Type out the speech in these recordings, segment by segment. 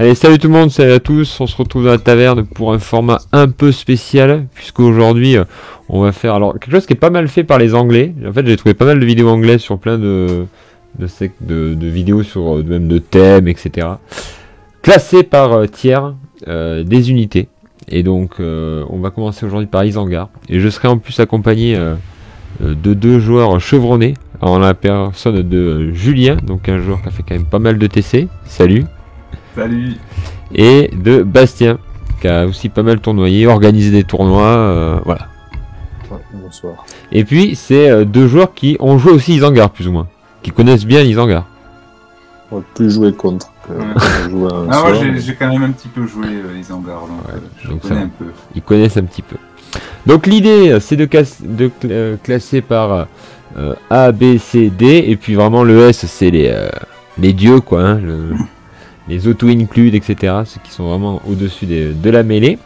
Allez, salut tout le monde, salut à tous, on se retrouve dans la taverne pour un format un peu spécial, puisqu'aujourd'hui on va faire alors quelque chose qui est pas mal fait par les anglais. En fait j'ai trouvé pas mal de vidéos anglaises sur plein de vidéos sur même de thèmes, etc. Classées par tiers des unités. Et donc on va commencer aujourd'hui par Isengard. Et je serai en plus accompagné de deux joueurs chevronnés, en la personne de Julien, donc un joueur qui a fait quand même pas mal de TC. Salut. Salut. Et de Bastien, qui a aussi pas mal tournoyé, organisé des tournois, voilà. Ouais, bonsoir. Et puis, c'est deux joueurs qui ont joué aussi Isengard, plus ou moins. Qui connaissent bien Isengard. On va plus jouer contre. Jouer moi j'ai quand même un petit peu joué Isengard, donc ouais, je donc connais ça, un peu. Ils connaissent un petit peu. Donc l'idée, c'est de classer par A, B, C, D. Et puis vraiment, le S, c'est les dieux, quoi. Hein, les auto-include, etc. Ceux qui sont vraiment au-dessus de la mêlée.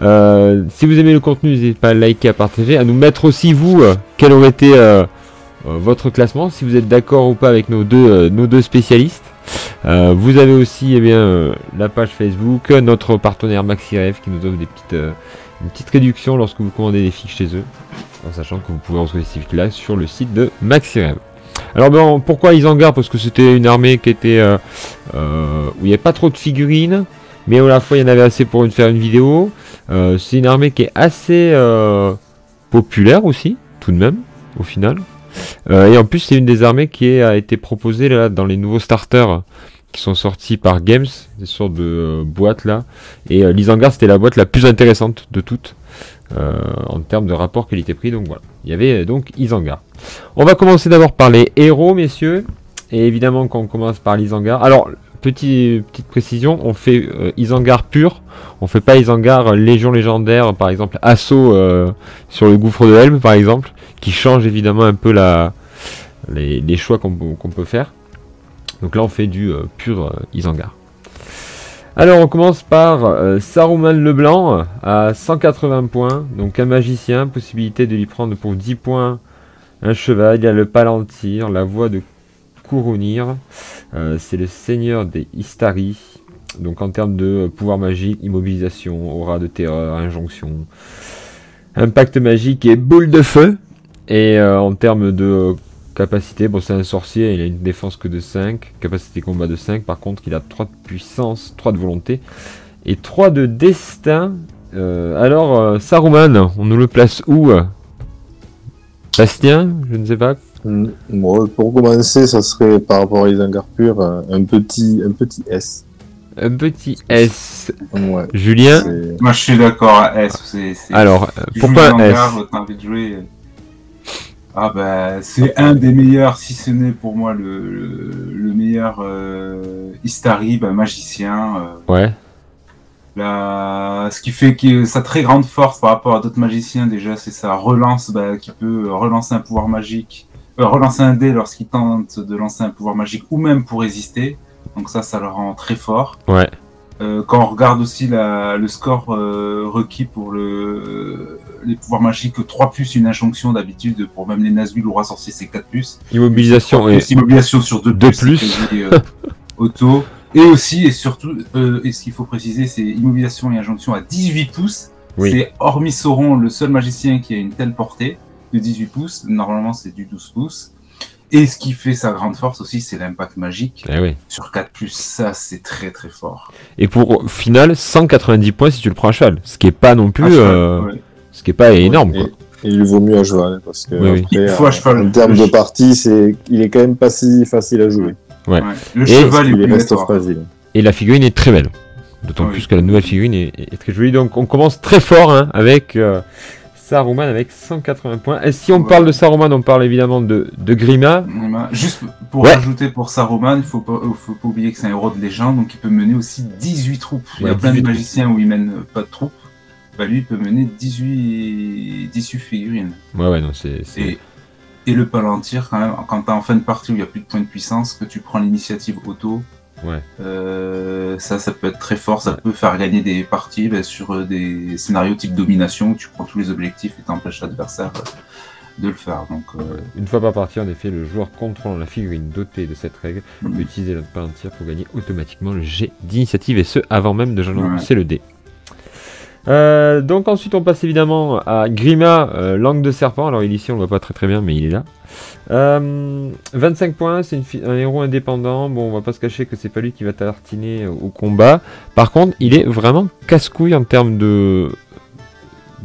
Si vous aimez le contenu, n'hésitez pas à liker, à partager, à nous mettre aussi vous quel aurait été votre classement, si vous êtes d'accord ou pas avec nos deux spécialistes. Vous avez aussi la page Facebook, notre partenaire MaxiRev qui nous offre une petite réduction lorsque vous commandez des fiches chez eux, en sachant que vous pouvez retrouver ces fiches-là sur le site de MaxiRev. Alors pourquoi Isengard? Parce que c'était une armée qui était où il n'y avait pas trop de figurines, mais à la fois il y en avait assez pour faire une vidéo. C'est une armée qui est assez populaire aussi, tout de même, au final. Et en plus c'est une des armées qui a été proposée là dans les nouveaux starters qui sont sortis par Games, des sortes de boîtes là. Et l'Isengard c'était la boîte la plus intéressante de toutes en termes de rapport qualité-prix. Donc voilà, il y avait donc Isengard. On va commencer d'abord par les héros, messieurs. Et évidemment, quand on commence par l'Isengard. Alors, petite précision, on fait Isengard pur. On fait pas Isengard Légion légendaire, par exemple, assaut sur le gouffre de Helm, par exemple, qui change évidemment un peu les choix qu'on peut faire. Donc là, on fait du pur Isengard. Alors, on commence par Saruman le Blanc à 180 points. Donc, un magicien, possibilité de lui prendre pour 10 points un cheval. Il y a le Palantir, la voix de Kurunir, c'est le seigneur des Istari. Donc, en termes de pouvoir magique, immobilisation, aura de terreur, injonction, impact magique et boule de feu. Et en termes de capacité, bon, c'est un sorcier, il a une défense que de 5, capacité combat de 5, par contre il a 3 de puissance, 3 de volonté et 3 de destin. Alors Saruman, on nous le place où? Bastien, je ne sais pas. Bon, pour commencer, ça serait par rapport à Isengard pur, un petit S. Un petit S. Ouais. Julien? Moi je suis d'accord à S. Alors, pourquoi un S? T'as envie de jouer. Ah bah c'est un des meilleurs, si ce n'est pour moi le meilleur Istari, magicien. Ouais. Ce qui fait que sa très grande force par rapport à d'autres magiciens déjà, c'est sa relance, qui peut relancer un pouvoir magique, relancer un dé lorsqu'il tente de lancer un pouvoir magique ou même pour résister. Donc ça le rend très fort. Ouais. Quand on regarde aussi le score requis pour les pouvoirs magiques, 3+, une injonction d'habitude, pour même les Nazgûl ou Roi Sorcier, c'est 4+. Immobilisation et immobilisation sur 2+. Auto. Et aussi, et surtout, et ce qu'il faut préciser, c'est immobilisation et injonction à 18 pouces. Oui. C'est, hormis Sauron, le seul magicien qui a une telle portée de 18 pouces. Normalement, c'est du 12 pouces. Et ce qui fait sa grande force aussi, c'est l'impact magique. Oui. Sur 4+, ça, c'est très très fort. Et pour, au final, 190 points si tu le prends à cheval. Ce qui est pas non plus... ouais. Ce qui est pas énorme, quoi. Et il vaut mieux à cheval, parce que oui, après, il faut à cheval. en termes de partie, il est quand même pas si facile à jouer. Ouais. Le cheval est il reste obligatoire. fragile. Et la figurine est très belle. D'autant plus que la nouvelle figurine est très jolie. Donc on commence très fort avec Saruman avec 180 points. Et si on parle de Saruman, on parle évidemment de Grima. Juste pour rajouter pour Saruman, il faut pas oublier que c'est un héros de légende, donc il peut mener aussi 18 troupes. Il y a plein de magiciens où il mène pas de troupes. Lui, il peut mener 18 figurines. Ouais, non, c'est... Et le Palantir, quand même, quand t'es en fin de partie où il n'y a plus de points de puissance, que tu prends l'initiative auto, Ouais. ça peut être très fort, ça peut faire gagner des parties sur des scénarios type domination où tu prends tous les objectifs et t'empêches l'adversaire de le faire. Donc, Une fois par partie, en effet, le joueur contrôlant la figurine dotée de cette règle peut utiliser le Palantir pour gagner automatiquement le jet d'initiative, et ce avant même de lancer le dé. Donc ensuite on passe évidemment à Grima, langue de serpent. Alors ici on le voit pas très bien, mais il est là. 25 points, c'est un héros indépendant. Bon, on va pas se cacher que c'est pas lui qui va tartiner au combat. Par contre il est vraiment casse-couille en termes de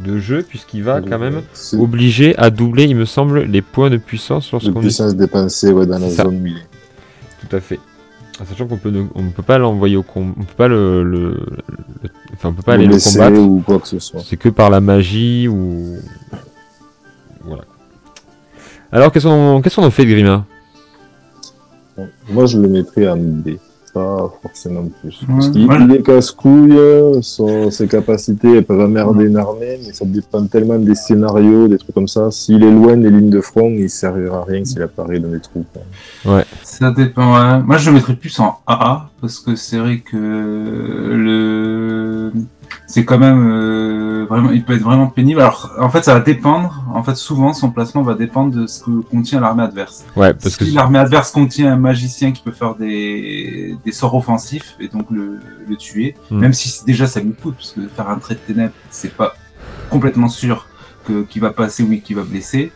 jeu, puisqu'il va quand même obligé à doubler, il me semble, les points de puissance lorsqu'on de puissance dépensée dans la zone où il est. Tout à fait. Sachant qu'on ne peut pas l'envoyer au combat, on peut pas on peut pas aller le combattre ou quoi que ce soit. C'est que par la magie ou voilà. Alors qu'est-ce qu'on en fait de Grima? Moi je le mettrais en B, pas forcément plus. Parce qu'il est casse-couille, ses capacités elles peuvent emmerder une armée, mais ça dépend tellement des scénarios, des trucs comme ça. S'il est loin des lignes de front, il servira à rien s'il apparaît dans les troupes. Ouais. Ça dépend. Ouais. Moi, je le mettrais plus en AA parce que c'est vrai que c'est quand même vraiment, il peut être vraiment pénible. Alors, en fait, ça va dépendre. En fait, souvent, son placement va dépendre de ce que contient l'armée adverse. Ouais, parce si l'armée adverse contient un magicien qui peut faire des sorts offensifs et donc le tuer, même si déjà ça lui coûte, parce que faire un trait de ténèbres, c'est pas complètement sûr qu'il va passer ou qu'il va blesser,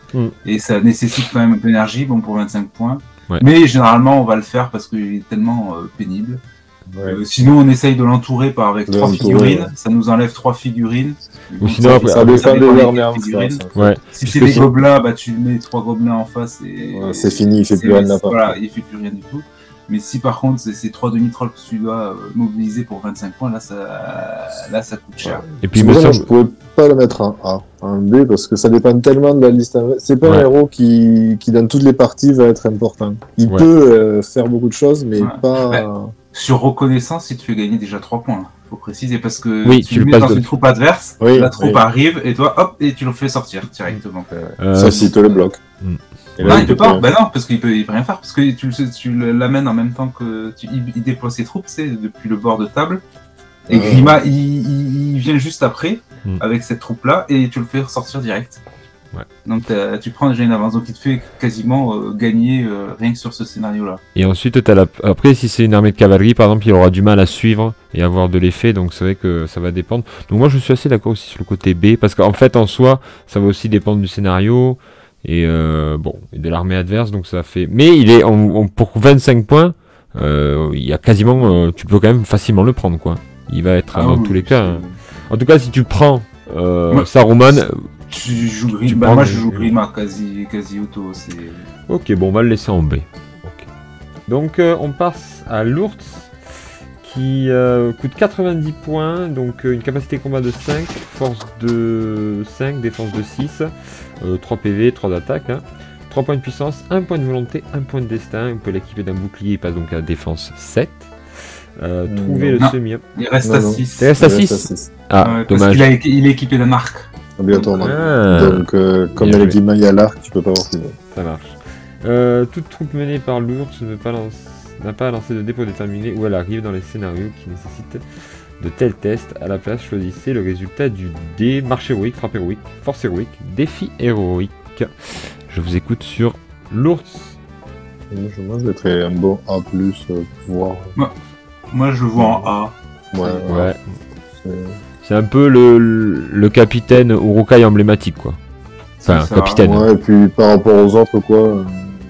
et ça nécessite quand même un peu d'énergie, bon pour 25 points. Ouais. Mais généralement on va le faire parce qu'il est tellement pénible. Ouais. Sinon on essaye de l'entourer avec 3 figurines, ça nous enlève 3 figurines. Ou sinon ça dépend des armées en face. Ouais. Si c'est des gobelins, bah tu mets 3 gobelins en face et c'est fini, il fait plus rien. Voilà, il fait plus rien du tout. Mais si par contre c'est 3 demi-trolls que tu dois mobiliser pour 25 points, là ça coûte cher. Ouais. Et puis je pouvais pas le mettre en A, en B, parce que ça dépend tellement de la liste. C'est pas un héros qui dans toutes les parties va être important. Il peut faire beaucoup de choses, mais pas... Sur reconnaissance, il te fait gagner déjà 3 points. Faut préciser, parce que tu le mets dans une troupe adverse, la troupe arrive, et toi, hop, et tu le fais sortir directement. Ça, s'il te le bloque. Non, il peut pas. Bah non, parce qu'il peut rien faire, parce que tu l'amènes en même temps que il déploie ses troupes, c'est depuis le bord de table. Et Grima, il vient juste après avec cette troupe-là, et tu le fais ressortir direct. Ouais. Donc tu prends déjà une avance, donc il te fait quasiment gagner rien que sur ce scénario-là. Et ensuite, après, si c'est une armée de cavalerie, par exemple, il aura du mal à suivre et avoir de l'effet, donc c'est vrai que ça va dépendre. Donc moi, je suis assez d'accord aussi sur le côté B, parce qu'en fait, en soi, ça va aussi dépendre du scénario et et de l'armée adverse, donc ça fait. Mais il est pour 25 points, il y a quasiment, tu peux quand même facilement le prendre, quoi. Il va être dans tous les cas. Hein. En tout cas, si tu prends Saruman. Tu joues Grima, moi je joue Grima quasi auto. Ok, bon, on va le laisser en B. Okay. Donc on passe à l'Ours qui coûte 90 points, donc une capacité de combat de 5, force de 5, défense de 6, 3 PV, 3 d'attaque, hein, 3 points de puissance, 1 point de volonté, 1 point de destin. On peut l'équiper d'un bouclier, il passe donc à défense 7. Trouver le semi. Il reste à 6. Il reste à 6. Ah, dommage. Parce qu'il est équipé d'un arc. Obligatoirement. Donc, comme il y a Grima, il y a l'arc, tu peux pas avoir plus. Ça marche. Toute troupe menée par l'ours n'a pas à lancer de dépôt déterminé où elle arrive dans les scénarios qui nécessitent de tels tests. À la place, choisissez le résultat du dé, marche héroïque, frappe héroïque, force héroïque, défi héroïque. Je vous écoute sur l'ours. Moi, je mettrais un bon A+, pouvoir. Moi, je le vois en A. Ouais. C'est un peu le capitaine Urukai emblématique, quoi. Enfin, capitaine. Ouais, et puis par rapport aux autres, quoi,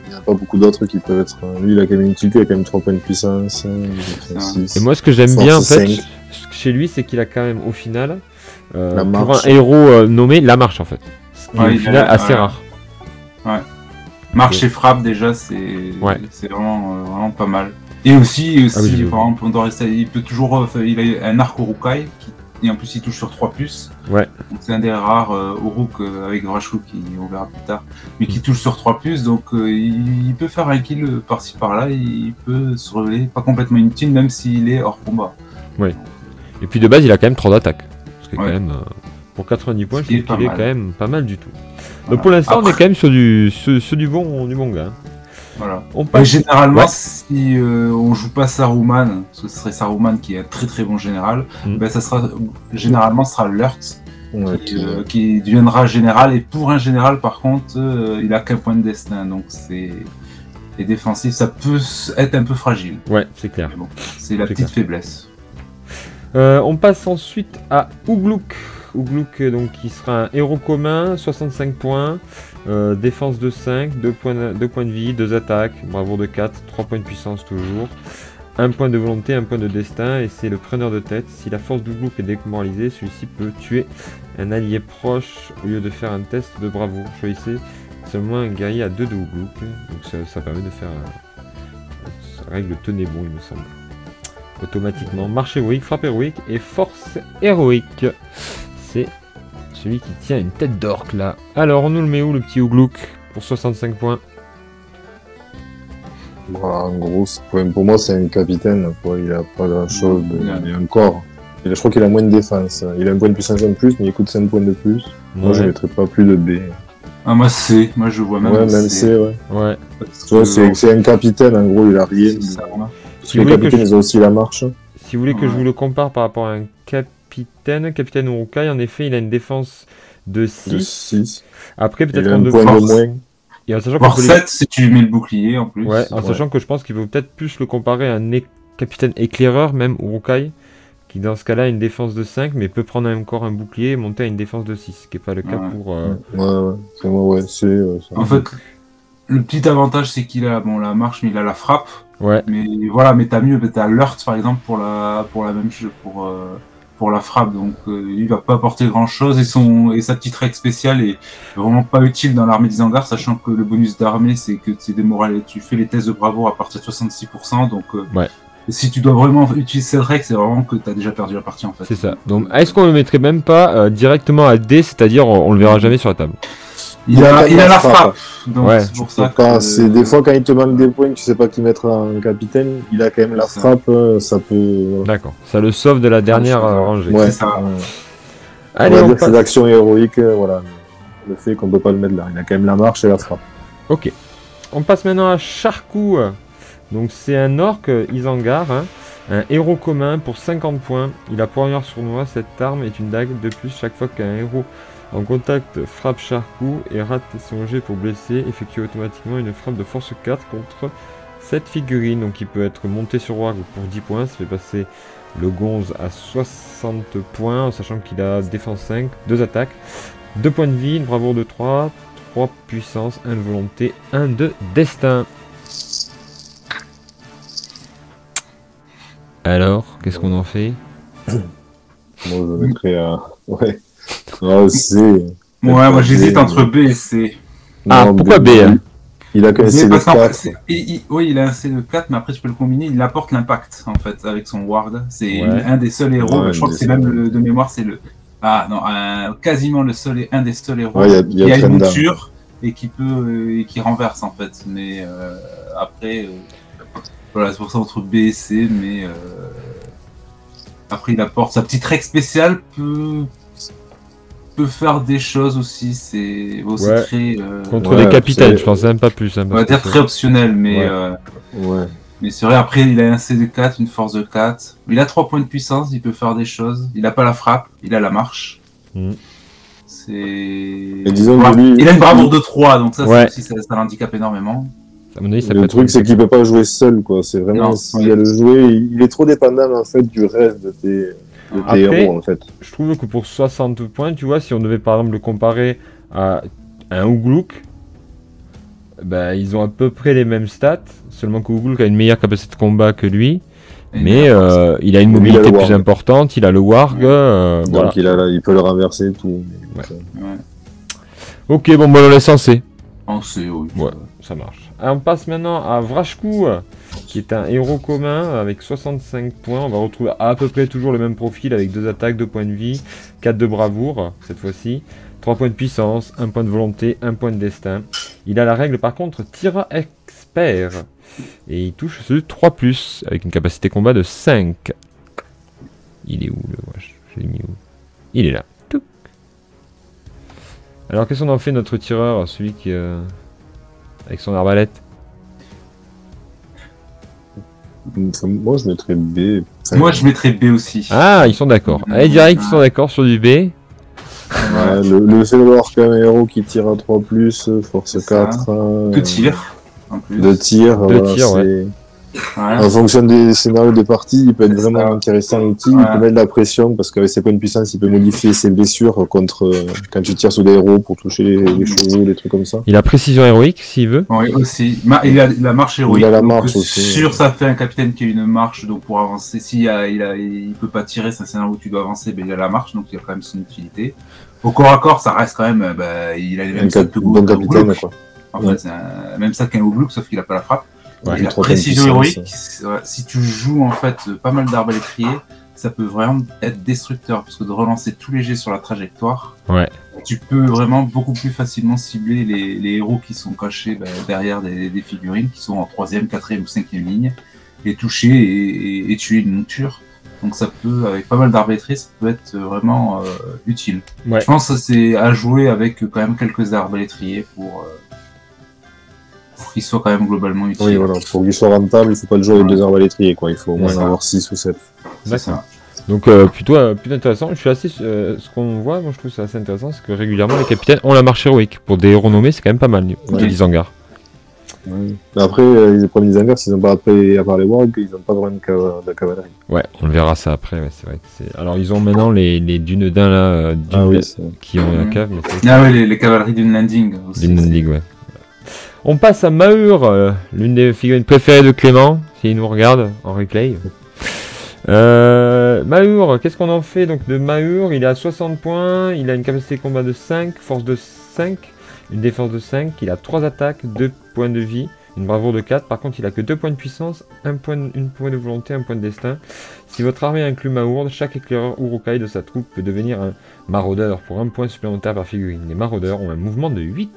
il n'y a pas beaucoup d'autres qui peuvent être... Lui, il a quand même une utilité, il a quand même 3 points de puissance. 6, et moi, ce que j'aime bien, en fait, chez lui, c'est qu'il a quand même, au final, pour un héros nommé, la marche, en fait. Ce qui est, au final, assez rare. Ouais. Marche et frappe, déjà, c'est vraiment pas mal. Et aussi par exemple, il peut toujours... il a un arc Urukai et en plus il touche sur 3+. Ouais. Donc c'est un des rares Uruk avec Vrashlu qui on verra plus tard, mais qui touche sur 3+, donc il peut faire un kill par-ci par-là, il peut se révéler pas complètement inutile même s'il est hors combat. Ouais. Et puis de base il a quand même 3 d'attaque. Ce qui est quand même Pour 90 points, je Ce qui trouve est qu'il est pas quand mal. même pas mal du tout. Voilà. Donc pour l'instant, on est Après- quand même sur du bon gars. Voilà. On Mais passe. généralement, Ouais. si on joue pas Saruman, parce que ce serait Saruman qui est un très très bon général, Mm. ça sera généralement ce sera Lurtz Ouais, qui deviendra général. Et pour un général, par contre, il a qu'un point de destin, donc c'est et défensif, ça peut être un peu fragile. Ouais, c'est clair. Mais bon, c'est la C'est petite faiblesse. On passe ensuite à Ougluk. Ougluk, donc, qui sera un héros commun, 65 points, défense de 5, 2 points de vie, 2 attaques, bravoure de 4, 3 points de puissance toujours, 1 point de volonté, 1 point de destin, et c'est le preneur de tête. Si la force d'Ougluk est démoralisée, celui-ci peut tuer un allié proche au lieu de faire un test de bravoure. Choisissez seulement un guerrier à 2 de Ougluk, donc ça permet de faire sa règle tenez bon, il me semble. Automatiquement, marche héroïque, frappe héroïque et force héroïque. C'est celui qui tient une tête d'orque là. Alors on nous le met où le petit Ougluk pour 65 points? Voilà, en gros, pour moi, c'est un capitaine. Quoi. Il a pas grand chose. Il est encore. Je crois qu'il a moins de défense. Il a un point de puissance en plus, mais il coûte 5 points de plus. Moi, je mettrais pas plus de B. Ah, moi C, moi je vois même Ouais, même C, ouais. Ouais. Tu vois, c'est un capitaine, en gros, il a rien. C'est ça, voilà. Si Les vous voulez que capitaines, ils ont aussi la marche. Si vous voulez que je Ouais. vous le compare par rapport à un capitaine Urukai, en effet, il a une défense de De 6. 6. Après, Il peut-être a qu'on un devrait. point de force. moins. Et en sachant qu'on Voire peut les- 7 si tu lui mets le bouclier en plus. Ouais, en sachant que je pense qu'il vaut peut-être plus le comparer à un capitaine éclaireur, même Urukai, qui dans ce cas-là a une défense de 5, mais peut prendre encore un bouclier et monter à une défense de 6, ce qui n'est pas le cas Ouais. pour. Ouais. C'est moi, ouais. Ça. En fait, le petit avantage c'est qu'il a bon la marche, mais il a la frappe. Ouais, Mais voilà, mais t'as mieux, t'as Lurtz par exemple pour la même chose, pour la frappe, donc il va pas apporter grand chose et sa petite règle spéciale est vraiment pas utile dans l'armée d'Isengard, sachant que le bonus d'armée c'est que c'est démoralisé, tu fais les tests de bravoure à partir de 66%, donc Ouais. si tu dois vraiment utiliser cette règle, c'est vraiment que t'as déjà perdu la partie en fait. c'est ça. Donc, est-ce qu'on le mettrait même pas directement à D, c'est-à-dire on le verra jamais sur la table? Il a la frappe. frappe, donc Ouais. c'est pour ça C'est des fois quand il te manque des points, tu sais pas qui mettre en capitaine, il a quand même la C'est ça. frappe, ça peut. D'accord. Ça le sauve de la dernière chose, rangée. Ouais. c'est ça. Allez, on va on dire que c'est passe. l'action héroïque, voilà. Le fait qu'on peut pas le mettre là, il a quand même la marche et la frappe. Ok. On passe maintenant à Sharku. Donc c'est un orc Isengard, hein. Un héros commun pour 50 points. Il a poignard sournois. Cette arme est une dague de plus chaque fois qu'un héros en contact frappe Sharku et rate son jet pour blesser. Effectue automatiquement une frappe de force 4 contre cette figurine. Donc il peut être monté sur Warg pour 10 points. Ça fait passer le gonze à 60 points, en sachant qu'il a défense 5, 2 attaques, 2 points de vie, une bravoure de 3, 3 puissance, 1 de volonté, 1 de destin. Alors, qu'est-ce qu'on en fait? Moi, je mettrais à. Ouais. Ah, c'est. Ouais, moi j'hésite entre B et C. Ah, Non, pourquoi B, hein? Il a quand même Mais parce qu'en fait, C4. oui, il a un C de 4, mais après tu peux le combiner, il apporte l'impact en fait avec son ward. C'est Ouais. un des seuls héros, Ouais, je crois que c'est même de mémoire, c'est le. Ah non, quasiment un des seuls héros Ouais, il y a qui a une Trenda. mouture et qui peut et qui renverse en fait. Mais après, voilà, c'est pour ça entre B et C, mais après il apporte sa petite règle spéciale peut faire des choses aussi, c'est aussi Ouais. très Contre Ouais, des capitaines, c'est- je pense même pas plus. Hein, on va parce dire que très optionnel, mais Ouais. Ouais. mais c'est vrai, après, il a un C de 4, une force de 4. Il a 3 points de puissance, il peut faire des choses. Il a pas la frappe, il a la marche. Mhm. C'est. Et disons Voilà. que lui- Il a une bravoure de 3, donc ça, Ouais. c'est aussi, ça l'handicape énormément. à mon avis, ça peut Le être truc, c'est qu'il peut pas jouer seul, quoi. C'est vraiment, Non, s'il ouais. y a le jouer, il est trop dépendant, en fait, du reste de tes Après- héros, en fait. Je trouve que pour 60 points, tu vois, si on devait par exemple le comparer à un Ougluk, bah, ils ont à peu près les mêmes stats, seulement que Ougluk a une meilleure capacité de combat que lui, Et mais il a une Lui, il a mobilité le plus Warg. importante, il a le Warg, voilà. Donc, il peut le renverser et tout. Ouais. Ouais. Ok, bon, bah, on laisse en C. En C, oui. Ouais, ça marche. Alors, on passe maintenant à Vrashku, qui est un héros commun avec 65 points. On va retrouver à peu près toujours le même profil avec 2 attaques, 2 points de vie, 4 de bravoure cette fois-ci, 3 points de puissance, 1 point de volonté, 1 point de destin. Il a la règle par contre Tira Expert et il touche ce 3+, avec une capacité combat de 5. Il est où le wesh? Je l'ai mis où? Il est là. Touc. Alors qu'est-ce qu'on en fait notre tireur, celui qui avec son arbalète? Moi je mettrais B. Moi je mettrais B aussi. Ah, ils sont d'accord. Allez, direct, ils sont d'accord sur du B. Ouais, le fait d'avoir qu'un héros qui tire à 3+, force 4. De tir. En plus. De tir, ouais. Voilà. En fonction des scénarios des parties, il peut être vraiment intéressant l'outil. Il peut mettre de la pression parce qu'avec ses points de puissance, il peut modifier ses blessures contre quand tu tires sur des héros pour toucher les chevaux, des trucs comme ça. Il a précision héroïque s'il veut. Oui, aussi. Il a la marche héroïque. Il a la donc, marche aussi. Sur ça fait un capitaine qui a une marche, donc pour avancer, il peut pas tirer, c'est un scénario où tu dois avancer, ben il a la marche, donc il a quand même son utilité. Au corps à corps, ça reste quand même, il a les mêmes sacs que bon capitaine, quoi. En fait, c'est même sac qu'un Oublouk, sauf qu'il a pas la frappe. Ouais, et la précision héroïque, si tu joues en fait pas mal d'arbalétriers, ça peut vraiment être destructeur, parce que de relancer tous les jets sur la trajectoire, tu peux vraiment beaucoup plus facilement cibler les héros qui sont cachés derrière des figurines, qui sont en 3ème, 4ème ou 5ème ligne, les toucher et tuer une monture. Donc ça peut, avec pas mal d'arbalétriers, ça peut être vraiment utile. Ouais. Je pense que c'est à jouer avec quand même quelques arbalétriers pour qu'il soit quand même globalement utile. Oui, voilà. Pour qu'il soit rentable, il faut pas le jouer avec 2 arbalétriers, quoi. Il faut au moins en avoir 6 ou 7. D'accord. Donc plutôt intéressant. Je suis assez ce qu'on voit, moi je trouve ça assez intéressant, c'est que régulièrement les capitaines ont la marche héroïque. Pour des héros nommés, c'est quand même pas mal des Isengard. Ouais. Mais après, les premiers Isengard, s'ils n'ont pas appris à parler Warg, ils n'ont pas vraiment de cavalerie. Ouais, on le verra ça après. Ouais, c'est vrai. Alors ils ont maintenant les Dunedin là, qui ont la cave. Mais les cavaleries d'une landing aussi. D'une landing, ouais. On passe à Mahur, l'une des figurines préférées de Clément, s'il nous regarde en replay. Mahur, qu'est-ce qu'on en fait donc de Mahur? Il est à 60 points, il a une capacité de combat de 5, force de 5, une défense de 5, il a 3 attaques, 2 points de vie, une bravoure de 4. Par contre, il a que 2 points de puissance, une point de volonté, 1 point de destin. Si votre armée inclut Mahur, chaque éclaireur Urukai de sa troupe peut devenir un maraudeur pour 1 point supplémentaire par figurine. Les maraudeurs ont un mouvement de 8.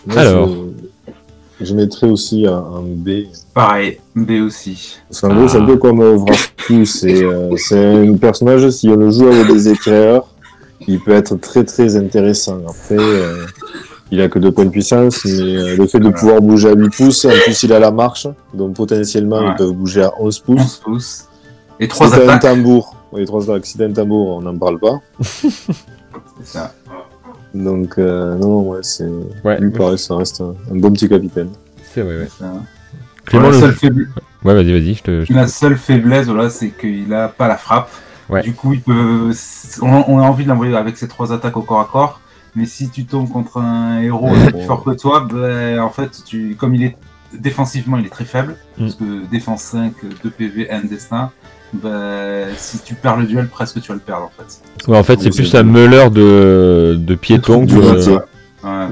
Moi, alors, je mettrais aussi un B. Pareil, B aussi. Parce qu'en gros, c'est un peu comme Vrafou, c'est un personnage, si on le joue avec des éclaireurs, il peut être très très intéressant. Après, il a que 2 points de puissance, mais le fait de pouvoir bouger à 8 pouces, en plus il a la marche, donc potentiellement ils peuvent bouger à 11 pouces. 11 pouces. Et 3 si attaques. t'as un tambour, oui, 3 attaques. Si t'as un tambour, on n'en parle pas. C'est ça. Donc, non, ouais, c'est. Lui, pareil, ça reste un bon petit capitaine. C'est vrai, ouais. Ça. Clément, la seule faiblesse. Ouais, vas-y, La seule faiblesse, voilà, c'est qu'il a pas la frappe. Ouais. Du coup, il peut. On a envie de l'envoyer avec ses 3 attaques au corps à corps. Mais si tu tombes contre un héros plus fort que toi, en fait, comme il est défensivement, il est très faible. Parce que défense 5, 2 PV, 1 destin. Si tu perds le duel, presque tu vas le perdre en fait. Ouais, en fait, c'est plus un meuleur de piétons que.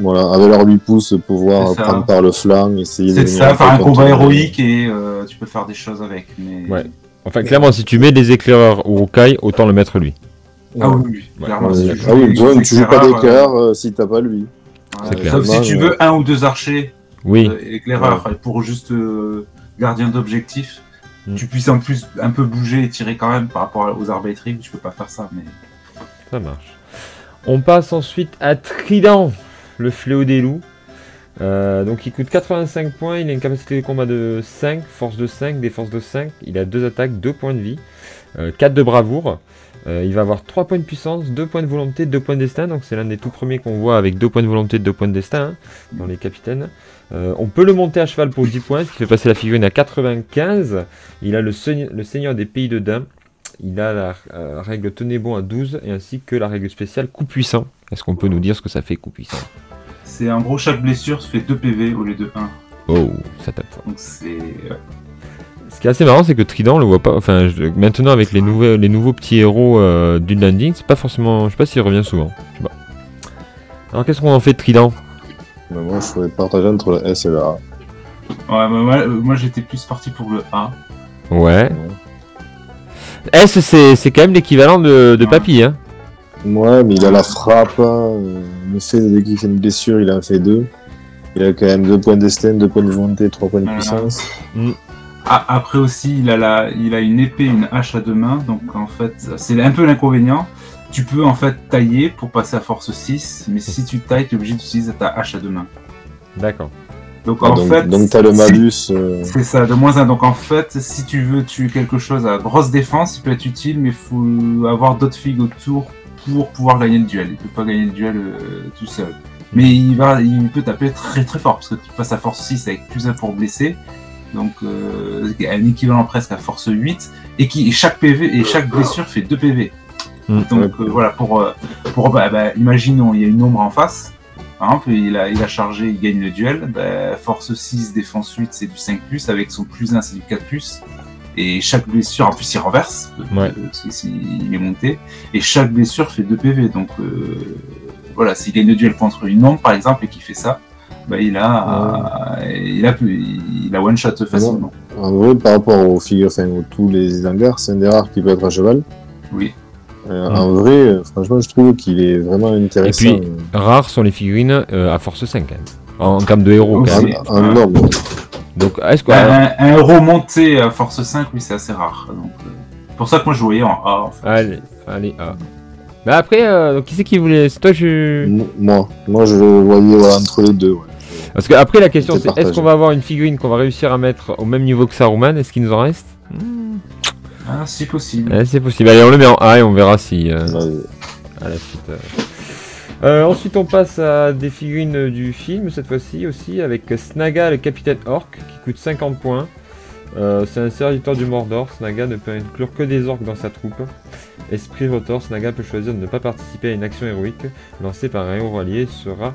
Voilà, avec leurs 8 pouces, pouvoir prendre par le flanc, essayer de. C'est ça, faire un combat héroïque et tu peux faire des choses avec. Mais... Ouais. Enfin, clairement, si tu mets des éclaireurs Urukai, autant le mettre lui. Ah oui, clairement. Tu joues pas d'éclaireur si t'as pas lui. Sauf si tu veux 1 ou 2 archers éclaireurs pour juste gardien d'objectif. Tu puisses en plus un peu bouger et tirer quand même par rapport aux arbalétriers, tu peux pas faire ça. Mais... Ça marche. On passe ensuite à Trident, le fléau des loups. Donc il coûte 85 points, il a une capacité de combat de 5, force de 5, défense de 5, il a 2 attaques, 2 points de vie, 4 de bravoure. Il va avoir 3 points de puissance, 2 points de volonté, 2 points de destin. Donc c'est l'un des tout premiers qu'on voit avec 2 points de volonté, 2 points de destin dans les capitaines. On peut le monter à cheval pour 10 points, ce qui fait passer la figurine à 95. Il a le seigneur des pays de Dain. Il a la règle tenez bon à 12 et ainsi que la règle spéciale coup puissant. Est-ce qu'on peut nous dire ce que ça fait coup puissant? C'est en gros chaque blessure se fait 2 PV au lieu de 1. Oh, ça tape fort. Donc c'est... Ce qui est assez marrant, c'est que Trident, on le voit pas. Enfin, maintenant avec les nouveaux petits héros d'une landing, c'est pas forcément. Je sais pas s'il revient souvent. Je sais pas. Alors qu'est-ce qu'on en fait de Trident? Moi, je serais partagé entre le S et le A. Ouais, moi j'étais plus parti pour le A. Ouais. S, c'est quand même l'équivalent de Papy, hein. Ouais, mais il a la frappe. Le fait dès qu'il fait une blessure, il en fait 2. Il a quand même 2 points de destin, 2 points de volonté, 3 points de puissance. Après aussi, il a une épée, une hache à 2 mains, donc en fait, c'est un peu l'inconvénient. Tu peux en fait tailler pour passer à force 6, mais si tu tailles, tu es obligé d'utiliser ta hache à deux mains. D'accord. Donc en fait, donc t'as le malus. c'est ça, de -1. Donc en fait, si tu veux tuer quelque chose à grosse défense, il peut être utile, mais il faut avoir d'autres figues autour pour pouvoir gagner le duel. Il peut pas gagner le duel tout seul. Mais il peut taper très très fort, parce que tu passes à force 6 avec +1 pour blesser. Donc un équivalent presque à force 8, et chaque PV et chaque blessure fait 2 PV. Donc voilà, imaginons, il y a une ombre en face. Par exemple, il a chargé, il gagne le duel, force 6, défense 8, c'est du 5+, avec son +1, c'est du 4+, et chaque blessure, en plus il renverse, il est monté, et chaque blessure fait 2 PV, donc voilà, s'il gagne le duel contre une ombre, par exemple, et qu'il fait ça, il a one-shot facilement. En vrai, par rapport aux figures, tous les hangars, c'est un des rares qui peut être à cheval. Oui. En vrai, franchement, je trouve qu'il est vraiment intéressant. Et puis, rares sont les figurines à force 5, quand même. En termes de héros, quand même. En nombre. Donc, est-ce que... un héros monté à force 5, oui, c'est assez rare. Donc, c'est pour ça que moi, je voyais en A. En fait. Allez, A. Mais après, qui c'est qui voulait... C'est toi, Moi, je le voyais entre les deux, ouais. Parce que après, la question, c'est est-ce qu'on va avoir une figurine qu'on va réussir à mettre au même niveau que Saruman? Est-ce qu'il nous en reste? Ah, c'est possible. C'est possible. Allez, on le met en A et on verra si... à la suite. Ensuite, on passe à des figurines du film, cette fois-ci aussi, avec Snaga, le capitaine Orc, qui coûte 50 points. C'est un serviteur du Mordor. Snaga ne peut inclure que des orques dans sa troupe. Esprit rotor, Snaga peut choisir de ne pas participer à une action héroïque lancée par un héros allié et sera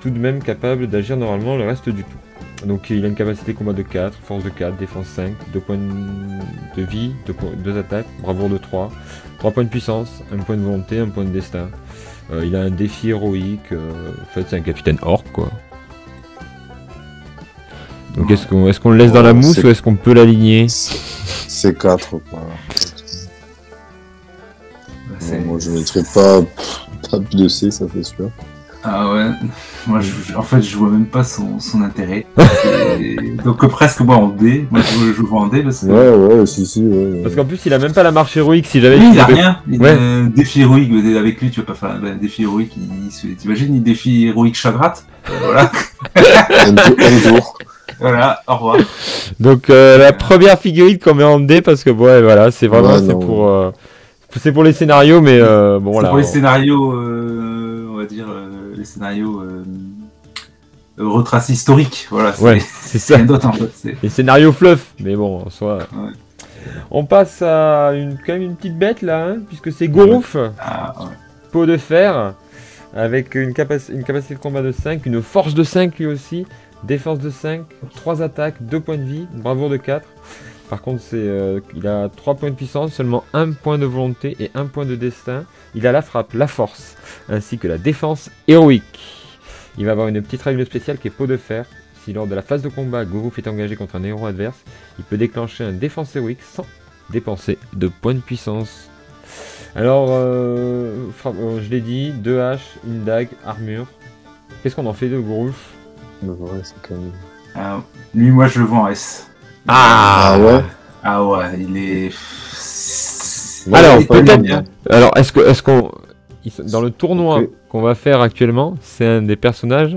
tout de même capable d'agir normalement le reste du tour. Donc il a une capacité combat de 4, force de 4, défense 5, 2 points de vie, 2 attaques, bravoure de 3, 3 points de puissance, 1 point de volonté, 1 point de destin. Il a un défi héroïque, en fait c'est un capitaine orc quoi. Donc est-ce qu'on le laisse dans la mousse ou est-ce qu'on peut l'aligner? C'est 4 quoi. Moi je mettrais pas plus de C, ça fait sûr. Ah ouais, moi je vois même pas son intérêt. Donc presque moi en D, moi je vois en D parce que... Ouais, si. Ouais. Parce qu'en plus il a même pas la marche héroïque si j'avais... Oui, il a rien, il a un défi héroïque, avec lui tu vas pas faire un défi héroïque, t'imagines, il défi héroïque Chagrat, voilà. un tour. Voilà, au revoir. Donc la première figurine qu'on met en D parce que voilà, c'est vraiment c'est pour les scénarios mais bon voilà. C'est pour les scénarios, on va dire les scénarios retracés historiques, voilà. C'est ça. Rien d'autre en fait. Les scénarios fluff, mais bon en soi. Ouais. On passe à quand même une petite bête là, hein, puisque c'est Gorouf, peau de fer, avec une capacité de combat de 5, une force de 5 lui aussi. Défense de 5, 3 attaques, 2 points de vie, bravoure de 4. Par contre, il a 3 points de puissance, seulement 1 point de volonté et 1 point de destin. Il a la frappe, la force, ainsi que la défense héroïque. Il va avoir une petite règle spéciale qui est peau de fer. Si lors de la phase de combat, Gorouf est engagé contre un héros adverse, il peut déclencher un défense héroïque sans dépenser de points de puissance. Alors, je l'ai dit, 2 haches, une dague, armure. Qu'est-ce qu'on en fait de Gorouf? Lui, moi, je le vends en S. Ah ouais. Ah ouais, il est. Alors peut-être. Alors est-ce qu'on dans le tournoi qu'on va faire actuellement, c'est un des personnages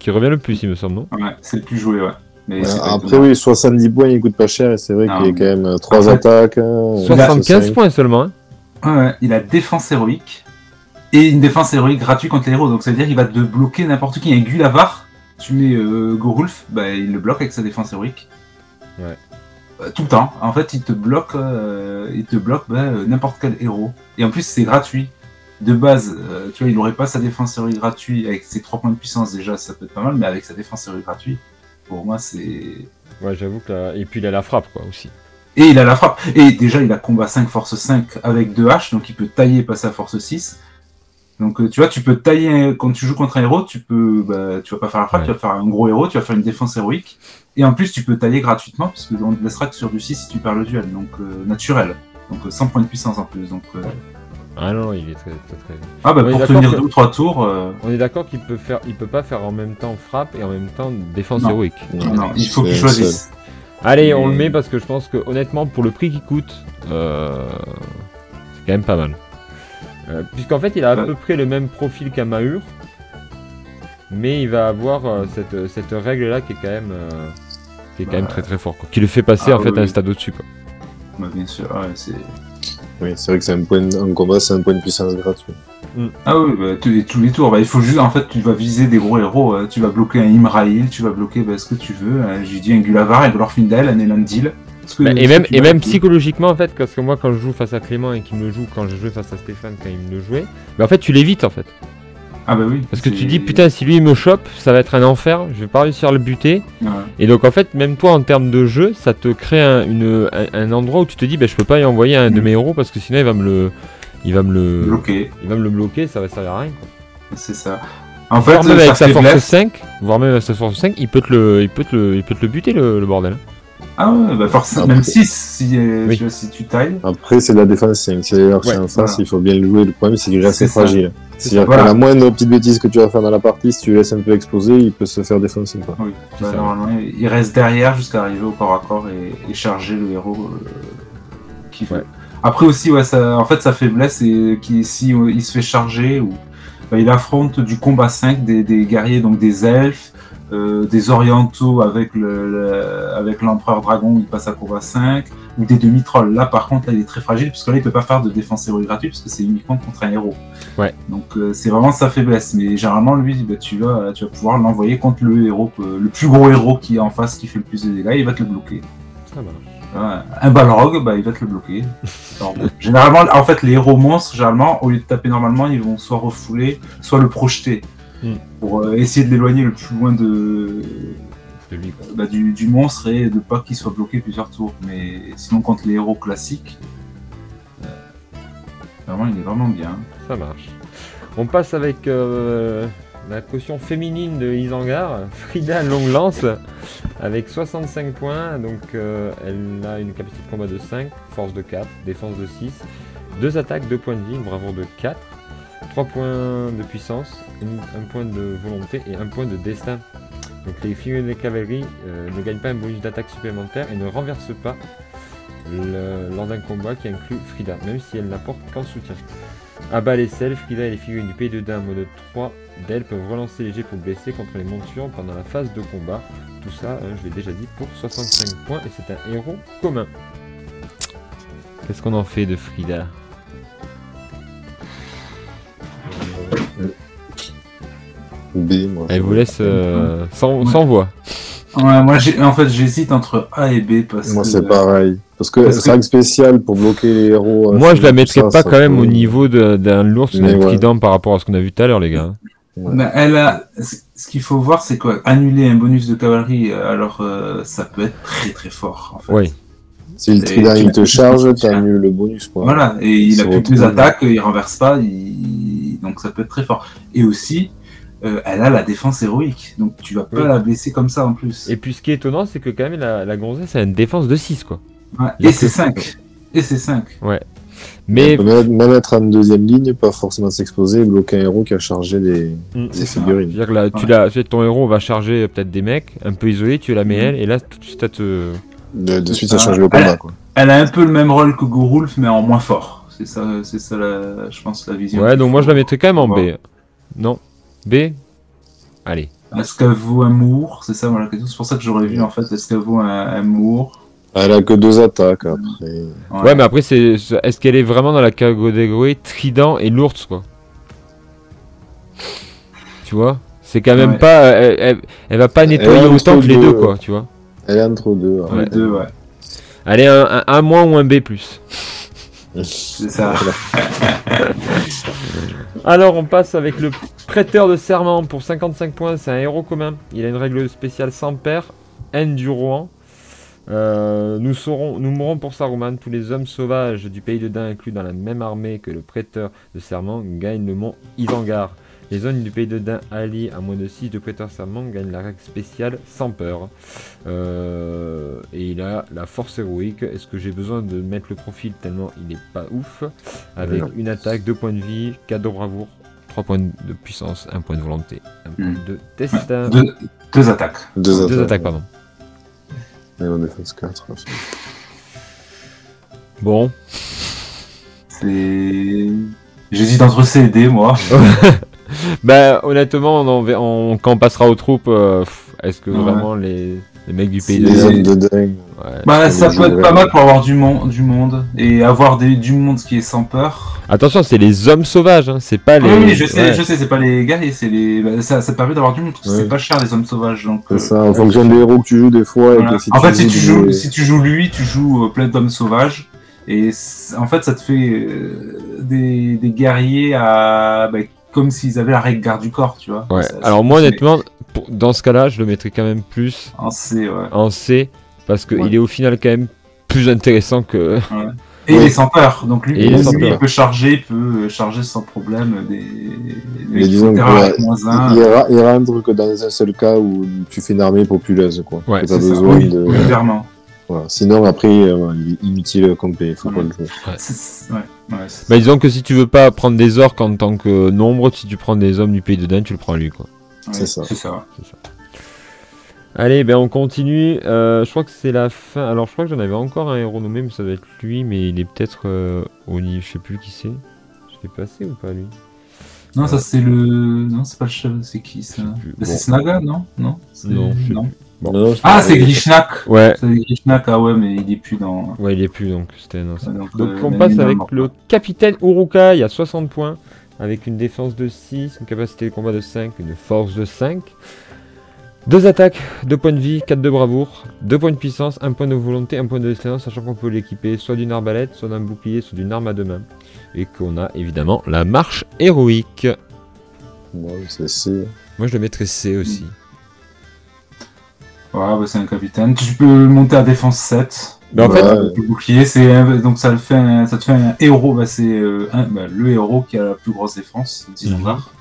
qui revient le plus, il me semble, non? Ouais, c'est le plus joué, ouais. Mais après oui, 70 points, il coûte pas cher et c'est vrai qu'il y a quand même 3 attaques. 75 points seulement. Hein. Ouais, il a défense héroïque et une défense héroïque gratuite contre les héros, donc ça veut dire qu'il va te bloquer n'importe qui. Il y a Gulavar. Tu mets Gorulf, il le bloque avec sa défense héroïque. Ouais. Tout le temps. En fait, il te bloque n'importe quel héros. Et en plus, c'est gratuit. De base, tu vois, il n'aurait pas sa défense héroïque gratuite avec ses 3 points de puissance, déjà, ça peut être pas mal, mais avec sa défense héroïque gratuite, pour moi, c'est... Ouais, j'avoue que et puis il a la frappe, quoi, aussi. Et il a la frappe. Et déjà, il a combat 5, force 5 avec 2 haches, donc il peut tailler et passer à force 6. Donc tu vois, tu peux tailler quand tu joues contre un héros, tu vas pas faire la frappe, tu vas faire un gros héros, tu vas faire une défense héroïque, et en plus tu peux tailler gratuitement parce que on te laissera que sur du 6 si tu perds le duel, donc naturel, donc 100 points de puissance en plus. Donc ah non, il est très. Ah bah pour tenir 2 ou 3 tours. On est d'accord qu'il peut pas faire en même temps frappe et en même temps défense héroïque. Non, il faut qu'il choisisse. Allez, on le met parce que je pense que honnêtement pour le prix qu'il coûte, c'est quand même pas mal. Puisqu'en fait, il a à peu près le même profil qu'un Mahur. Mais il va avoir cette règle-là qui est quand même très très fort. Quoi. Qui le fait passer en fait à un stade au-dessus. Quoi. Bah, bien sûr, ouais, c'est... Oui, c'est vrai que c'est un point en combat, c'est un point de puissance gratuit. Ah oui, bah, tous les tours, bah, il faut juste, en fait, tu vas viser des gros héros, tu vas bloquer un Imraïl, tu vas bloquer ce que tu veux, j'ai dit un Gulavar, un Glorfindel, un Elendil. Et même psychologiquement, en fait, parce que moi, quand je joue face à Clément et qu'il me le joue, quand je jouais face à Stéphane, quand il me le jouait, bah, en fait, tu l'évites, en fait. Ah bah oui. Parce que tu dis, putain, si lui il me chope, ça va être un enfer, je vais pas réussir à le buter. Ouais. Et donc, en fait, même toi, en termes de jeu, ça te crée un endroit où tu te dis, bah, je peux pas y envoyer un de mes héros parce que sinon il va me le bloquer, ça va servir à rien. Quoi. C'est ça. En fait, voire même avec sa force 5, il peut te le buter le bordel. Ah ouais, bah forcément, même 6 si tu tailles. Après, c'est de la défense 5. Si l'archer en face, il faut bien le jouer. Le problème, c'est qu'il reste fragile. C'est-à-dire que la moindre petite bêtise que tu vas faire dans la partie, si tu le laisses un peu exploser, il peut se faire défoncer. Quoi. Oui, bah, normalement, il reste derrière jusqu'à arriver au corps à corps et charger le héros qui fait. Après aussi, ouais, en fait, sa faiblesse, c'est qu'il il se fait charger, ou bah, il affronte du combat 5 des guerriers, donc des elfes, des orientaux avec l'empereur dragon, il passe à combat 5, ou des demi-trolls. Là, par contre, là, il est très fragile, parce que là, il peut pas faire de défense héroïque gratuite, parce que c'est uniquement contre un héros. Ouais. Donc, c'est vraiment sa faiblesse. Mais généralement, lui, bah, tu vas pouvoir l'envoyer contre le héros, le plus gros héros qui est en face, qui fait le plus de dégâts, il va te le bloquer. Ça va. Un Balrog, bah, il va te le bloquer. Alors, généralement, en fait, les héros monstres, généralement, au lieu de taper normalement, ils vont soit refouler, soit le projeter. Pour essayer de l'éloigner le plus loin du monstre et de pas qu'il soit bloqué plusieurs tours. Mais sinon, contre les héros classiques, vraiment, il est vraiment bien. Ça marche. On passe avec la caution féminine de Isengard, Frida Longlance, avec 65 points. Donc, elle a une capacité de combat de 5, force de 4, défense de 6, 2 attaques, 2 points de vie, une bravoure de 4. 3 points de puissance, un point de volonté et un point de destin. Donc les figurines de cavalerie ne gagnent pas un bonus d'attaque supplémentaire et ne renversent pas lors d'un combat qui inclut Frida, même si elle n'apporte qu'en soutien. À bas les selles, Frida et les figurines du Pays de Dain en mode 3 d'elle peuvent relancer les jets pour blesser contre les montures pendant la phase de combat. Tout ça, je l'ai déjà dit, pour 65 points et c'est un héros commun. Qu'est-ce qu'on en fait de Frida ? B, moi. Elle vous laisse sans voix. Ouais, moi en fait j'hésite entre A et B parce moi que... c'est pareil. Parce que règle spéciale pour bloquer les héros. Moi je la mettrais pas quand même au niveau d'un l'ours ou d'un trident par rapport à ce qu'on a vu tout à l'heure, les gars. Ouais. Ben, elle a... Ce qu'il faut voir, c'est quoi, annuler un bonus de cavalerie, alors ça peut être très très fort en fait. Oui. Si le trident il te charge, t'annules le bonus. Quoi. Voilà, et il a plus de attaques, il renverse pas, donc ça peut être très fort. Et aussi, elle a la défense héroïque, donc tu vas pas la blesser comme ça en plus. Et puis ce qui est étonnant, c'est que quand même la gonzesse a une défense de 6 quoi. Ouais. Et c'est 5. Et c'est 5. Ouais. Mais on peut même être en deuxième ligne, pas forcément s'exposer et bloquer un héros qui a chargé des figurines. C'est-à-dire que là, ton héros va charger peut-être des mecs un peu isolés, tu la mets elle, et là tout de suite de suite ça change le combat quoi. Elle a un peu le même rôle que Gurulf, mais en moins fort. C'est ça je pense, la vision. Ouais, donc moi je la mettrais quand même en B. Non. B. Allez. Est-ce qu'elle vaut un Mour? C'est ça moi la question. C'est pour ça que j'aurais vu en fait. Est-ce qu'elle vaut un Mour? Elle a que 2 attaques après. Ouais, mais après est-ce qu'elle est vraiment dans la catégorie trident et l'ours quoi? Tu vois? C'est quand même pas. Elle va pas nettoyer autant que les deux quoi, tu vois? Elle est entre deux. Les deux, ouais. Elle est un A- ou un B+. C'est ça. Alors on passe avec le prêteur de serment pour 55 points, c'est un héros commun. Il a une règle spéciale sans pair, haine du Rohan. Nous mourrons pour Saruman. Tous les hommes sauvages du Pays de Dain inclus dans la même armée que le prêteur de serment gagnent le mont Isengard. Les zones du Pays de Dain alliées à moins de 6 de prêteur serment gagnent la règle spéciale sans peur. Et il a la force héroïque. Est-ce que j'ai besoin de mettre le profil tellement il est pas ouf? Avec une attaque, 2 points de vie, 4 de bravoure, 3 points de puissance, 1 point de volonté, 1 point de destin. 2 attaques. 2 attaques, pardon. Et on défense 4. Bon. C'est... J'hésite entre C et D, moi. Bah honnêtement, quand on passera aux troupes, est-ce que vraiment les mecs du pays Les hommes de dingue. Bah ça peut être pas mal pour avoir du monde et avoir du monde qui est sans peur. Attention, c'est les hommes sauvages, hein, c'est pas les... Oui, je sais, c'est pas les guerriers, c'est les... Bah, ça te permet d'avoir du monde, parce que c'est pas cher les hommes sauvages, donc... C'est ça, en fonction des héros que tu joues des fois... Voilà. En fait, si tu joues lui, tu joues plein d'hommes sauvages, et en fait, ça te fait des guerriers comme s'ils avaient la règle garde du corps, tu vois. Ouais, alors moi honnêtement, dans ce cas-là, je le mettrais quand même plus en C, ouais. En C, parce qu'il est au final quand même plus intéressant que... Ouais. Et il est sans peur, donc lui il peut charger sans problème des terreurs avec -1. Il rentre que dans un seul cas où tu fais une armée populeuse, quoi. Ouais, t'as besoin de... Clairement. Voilà. Sinon, après, il est inutile complet, il faut pas le jouer. Bah, disons que si tu veux pas prendre des orques en tant que nombre, si tu prends des hommes du pays de Dain, tu le prends lui, quoi. C'est ça. Allez, ben on continue. Je crois que c'est la fin. Alors, je crois que j'en avais encore un héros nommé, mais ça doit être lui, mais il est peut-être au niveau. Je sais plus qui c'est. Je l'ai passé ou pas lui? Non, ça c'est le. Non, c'est pas le chef, c'est qui ça? C'est Snaga, non? Non. Non. Bon. Non, c'est Grishnak. Ouais. C'est Grishnak, ah ouais, mais il est plus dans. Ouais, il est plus donc. C'était donc on passe avec le capitaine Urukai à 60 points, avec une défense de 6, une capacité de combat de 5, une force de 5. 2 attaques, 2 points de vie, 4 de bravoure, 2 points de puissance, 1 point de volonté, 1 point de excellence, sachant qu'on peut l'équiper soit d'une arbalète, soit d'un bouclier, soit d'une arme à deux mains. Et qu'on a évidemment la marche héroïque. Moi, c'est C. Moi je le mettrais C aussi. Ouais, bah c'est un capitaine. Tu peux monter à défense 7. Mais en fait, le bouclier, donc ça te fait un héros. Bah, c'est le héros qui a la plus grosse défense, Dizengar.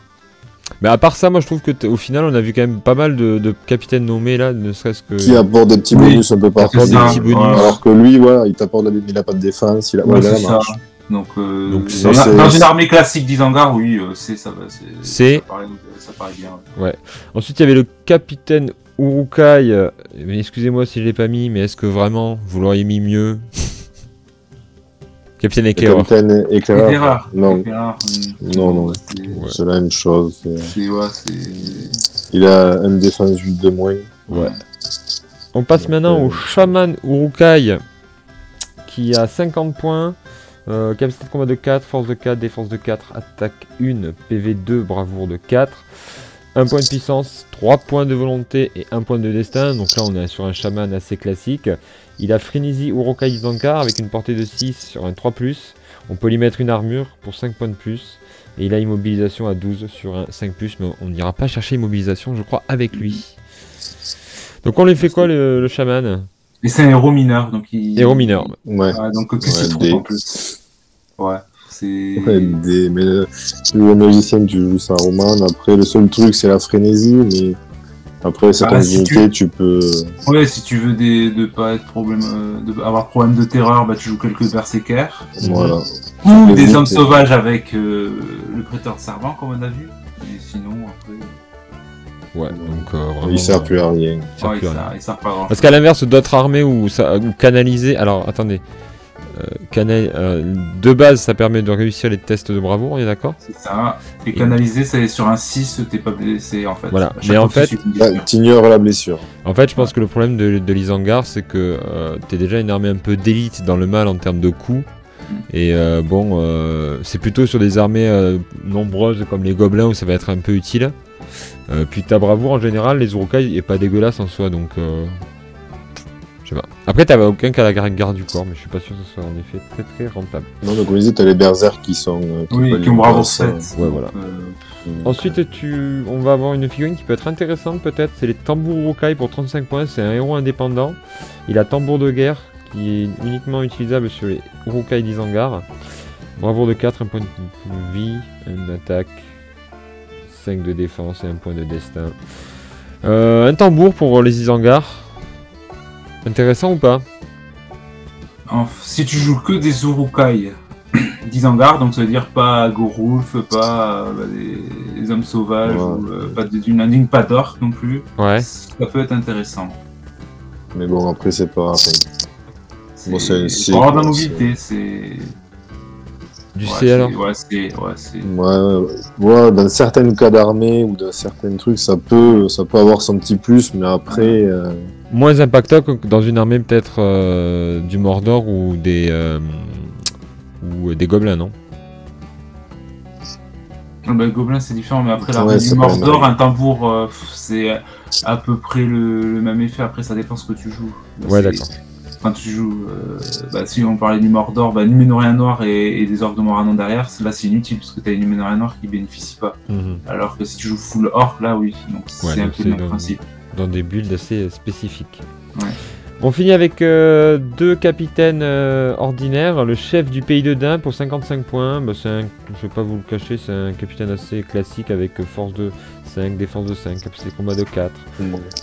Mais à part ça, moi je trouve que au final on a vu quand même pas mal de capitaines nommés là, ne serait-ce que... Qui apportent des petits bonus un peu partout. Des petits bonus. Alors que lui, voilà, il t'apporte il a pas de défense, il a la marche. Donc dans une armée classique d'Izengar, oui, ça paraît bien. Ouais. Ensuite il y avait le capitaine Urukai, mais excusez-moi si je l'ai pas mis, mais est-ce que vraiment vous l'auriez mis mieux? Capitaine Éclaireur. Capitaine Éclaireur. Non. Non. C'est la même chose. Il a une défense 8 de moins. Ouais. On passe maintenant au chaman Urukai, qui a 50 points. Capacité de combat de 4, force de 4, défense de 4, attaque 1, PV 2, bravoure de 4. 1 point de puissance, 3 points de volonté et 1 point de destin. Donc là on est sur un chaman assez classique. Il a Frénésie Urukai Izankar avec une portée de 6 sur un 3+. On peut lui mettre une armure pour 5 points de plus. Et il a immobilisation à 12 sur un 5+. Mais on n'ira pas chercher immobilisation je crois avec lui. Donc on lui fait quoi le chaman? Et c'est un héros mineur. Héros mineur. Ouais. Donc qu'est-ce que tu trouves en plus? Ouais. Mais le magicien, tu joues ça roman. Après, le seul truc, c'est la frénésie. Mais après, c'est ton unité, tu peux. Ouais, si tu veux avoir problème de terreur, bah tu joues quelques berserkers. Voilà. Ou des hommes sauvages avec le prêteur de serment, comme on a vu. Et sinon, après. Ouais, donc vraiment, il sert plus à rien. Il sert pas à grand. Parce qu'à l'inverse d'autres armées ou canaliser. Alors attendez. De base, ça permet de réussir les tests de bravoure, on est d'accord? C'est ça. Et canaliser, c'est sur un 6, t'es pas blessé en fait. Voilà. Mais en fait, t'ignores la blessure. En fait, je pense que le problème de l'Izengar, c'est que t'es déjà une armée un peu d'élite dans le mal en termes de coups. Et c'est plutôt sur des armées nombreuses comme les gobelins où ça va être un peu utile. Puis ta bravoure en général, les Urukai est pas dégueulasse en soi, donc je sais pas. Après t'avais aucun cas à la garde du corps, mais je suis pas sûr que ce soit en effet très très rentable. Non, donc comme je disais, t'as les berserkers qui sont... qui ont bravoure 7. Ouais, voilà. Ensuite, on va avoir une figurine qui peut être intéressante peut-être, c'est les tambours Urukai pour 35 points, c'est un héros indépendant. Il a tambour de guerre qui est uniquement utilisable sur les Urukai d'Izengar. Bravoure de 4, 1 point de vie, 1 d'attaque, 5 de défense et 1 point de destin. Un tambour pour les Izengar. Intéressant ou pas? Si tu joues que des Urukai d'Izengar, donc ça veut dire pas Gorulf, pas des hommes sauvages, ou, pas d'une pas d'orc non plus, ça peut être intéressant. Mais bon, après c'est pas... Pour avoir de la mobilité, c'est... Du C alors. Ouais, dans certains cas d'armée ou dans certains trucs, ça peut avoir son petit plus, mais après. Moins impactant que dans une armée peut-être du Mordor ou des gobelins, non? Gobelins c'est différent, mais après l'armée du Mordor, un tambour c'est à peu près le même effet. Après ça dépend ce que tu joues. Ouais, d'accord. Quand tu joues, si on parlait du Mordor, Numénorien noir et des orques de Moranon derrière, là c'est inutile parce que t'as les Numénorien noirs qui bénéficient pas. Alors que si tu joues full orc, là oui, donc c'est un peu le même principe. Dans des builds assez spécifiques. Ouais. On finit avec 2 capitaines ordinaires. Le chef du pays de Dain pour 55 points. Je vais pas vous le cacher, c'est un capitaine assez classique avec force de 5, défense de 5, capacité de combat de 4.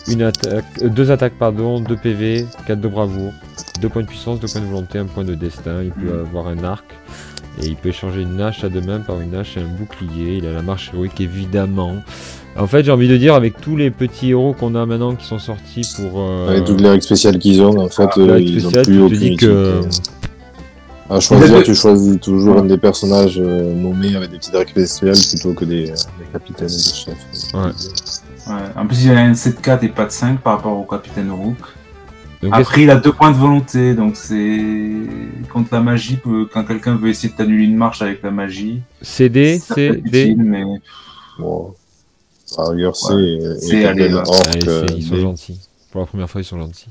2 attaques, 2 PV, 4 de bravoure, 2 points de puissance, 2 points de volonté, 1 point de destin. Il peut avoir un arc. Et il peut échanger une hache à 2 mains par une hache et un bouclier. Il a la marche héroïque évidemment. En fait, j'ai envie de dire, avec tous les petits héros qu'on a maintenant qui sont sortis pour... Avec toutes les règles spéciales qu'ils ont, en fait, ils ont plus aucune utilité. À choisir, tu choisis toujours un des personnages nommés avec des petites règles spéciales plutôt que des capitaines et des chefs. Ouais. En plus, il a un 7-4 et pas de 5 par rapport au capitaine Rook. Donc, après, il a 2 points de volonté, donc c'est contre la magie, quand quelqu'un veut essayer de t'annuler une marche avec la magie. CD, CD. Mais... Bon. À rigueur, c'est allez, ils sont gentils. Pour la première fois, ils sont gentils.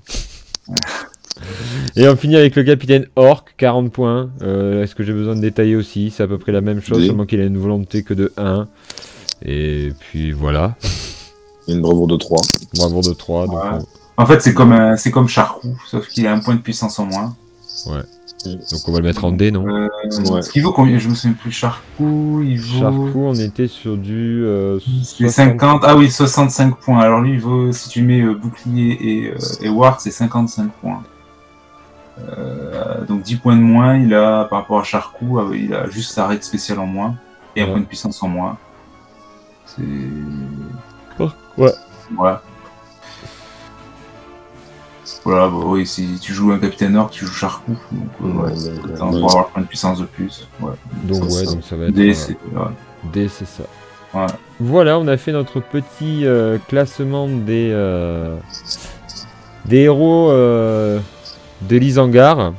Et on finit avec le capitaine Orc, 40 points. Est-ce que j'ai besoin de détailler aussi? C'est à peu près la même chose, seulement qu'il a une volonté que de 1. Et puis voilà. Et une bravoure de 3. Bravoure de 3. Donc en fait, c'est comme Charcou, sauf qu'il a 1 point de puissance en moins. Ouais. Donc on va le mettre en D, non? Ce qu'il vaut combien? Je me souviens plus. Charcou, il vaut... Charcou, on était sur du... 50... Ah oui, 65 points. Alors lui, il vaut, si tu mets bouclier et ward, c'est 55 points. Donc 10 points de moins, il a, par rapport à Charcou, il a juste sa règle spéciale en moins. Et 1 point de puissance en moins. C'est... Ouais. Voilà. Voilà, oui, si tu joues un capitaine Orc, tu joues Charcou, donc on va avoir plein de puissance de plus. Ouais. Donc donc ça va être D, c'est ça. Ouais. Voilà, on a fait notre petit classement des héros de l'Isengard.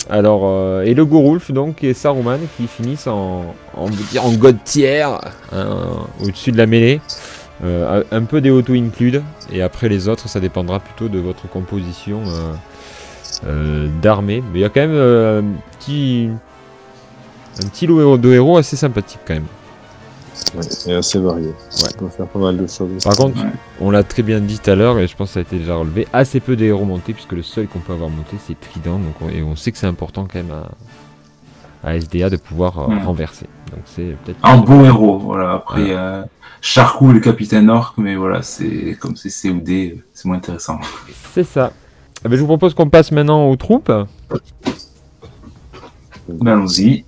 Alors, et le Gorulf donc et Saruman qui finissent en god tier, au-dessus de la mêlée. Un peu des auto-include, et après les autres, ça dépendra plutôt de votre composition d'armée. Mais il y a quand même un petit lot de héros assez sympathique quand même. Ouais, et assez varié. Ouais. On peut faire pas mal de choses. Par contre, on l'a très bien dit tout à l'heure, et je pense que ça a été déjà relevé, assez peu de héros montés, puisque le seul qu'on peut avoir monté, c'est Trident, et on sait que c'est important quand même à SDA de pouvoir renverser. Donc c'est peut-être un bon héros, voilà. Après, Charcou et le capitaine Orc, mais voilà, c'est comme c'est C ou D, c'est moins intéressant. C'est ça. Eh bien, je vous propose qu'on passe maintenant aux troupes. Allons-y.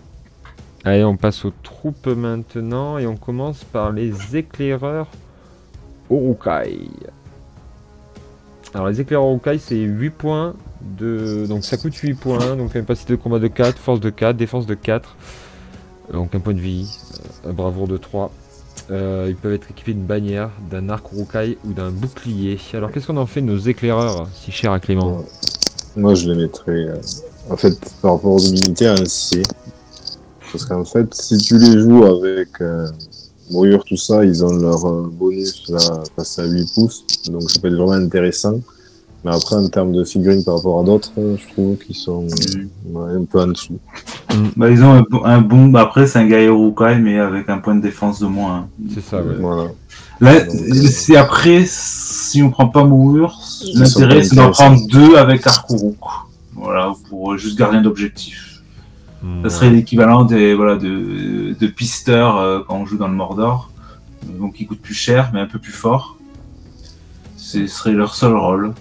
Allez, on passe aux troupes maintenant, et on commence par les éclaireurs Uruk-hai. Alors les éclaireurs Uruk-hai, c'est 8 points, donc ça coûte 8 points, donc capacité de combat de 4, force de 4, défense de 4, donc un point de vie, bravoure de 3. Ils peuvent être équipés d'une bannière, d'un arc Uruk-hai ou d'un bouclier. Alors qu'est-ce qu'on en fait de nos éclaireurs, si chers à Clément? Moi je les mettrais, en fait, par rapport aux unités, un C. Parce qu'en fait, si tu les joues avec Moyure, tout ça, ils ont leur bonus là, passé à 8 pouces, donc ça peut être vraiment intéressant. Mais après, en termes de figurines par rapport à d'autres, je trouve qu'ils sont un peu en dessous. Ils ont un bon... Après, c'est un gars Uruk-hai, mais avec un point de défense de moins. C'est ça, ouais. Voilà. Là, c'est après, si on prend pas Moyure, l'intérêt, c'est d'en prendre 2 avec Arc Uruk. Voilà, pour juste gardien d'objectif. Ça serait l'équivalent de pisteur quand on joue dans le Mordor, donc qui coûte plus cher mais un peu plus fort. Ce serait leur seul rôle.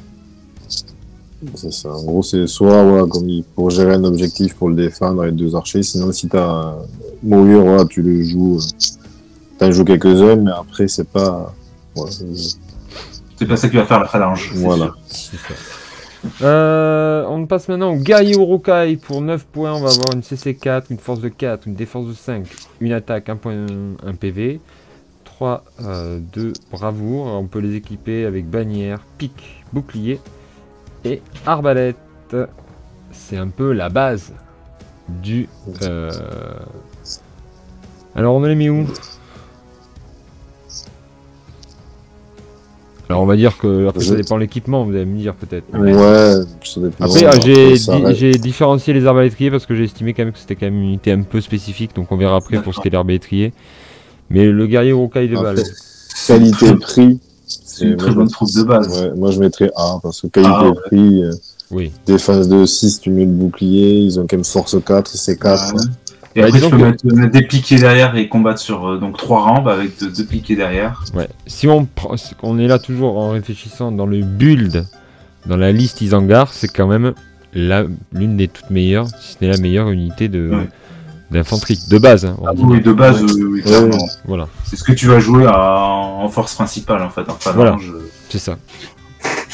C'est ça. En gros, c'est soit pour gérer un objectif pour le défendre avec 2 archers. Sinon, si t'as Moyure, tu le joues. T'en joues quelques-uns, mais après, c'est pas. C'est pas ça qui va faire la phalange. Voilà. C'est ça. On passe maintenant au guerrier Urukai pour 9 points. On va avoir une CC4, une force de 4, une défense de 5, une attaque, 1 point, 1 PV, 3, 2 bravoure. On peut les équiper avec bannière, pique, bouclier et arbalète. C'est un peu la base du... Alors on les met où? Alors on va dire que après, ça dépend de l'équipement, vous allez me dire peut-être. Ouais, ça dépend. Après j'ai différencié les arbalétriers parce que j'ai estimé quand même que c'était quand même une unité un peu spécifique, donc on verra après pour ce qui est l'arbalétrier. Mais le guerrier Urukai de base. Qualité-prix, c'est une très bonne troupe de base. Ouais, moi je mettrais A parce que qualité-prix, oui. Défense de 6, tu mets le bouclier, ils ont quand même force 4, c'est 4. Et après, tu peux mettre des piquets derrière et combattre sur donc 3 rampes avec 2 piquets derrière. Ouais. Si on est là toujours en réfléchissant dans le build, dans la liste Isengard, c'est quand même l'une des toutes meilleures, si ce n'est la meilleure unité d'infanterie de base. Hein, oui, de base, oui, clairement. Voilà. C'est ce que tu vas jouer en force principale en fait, en phalange. Voilà. C'est ça.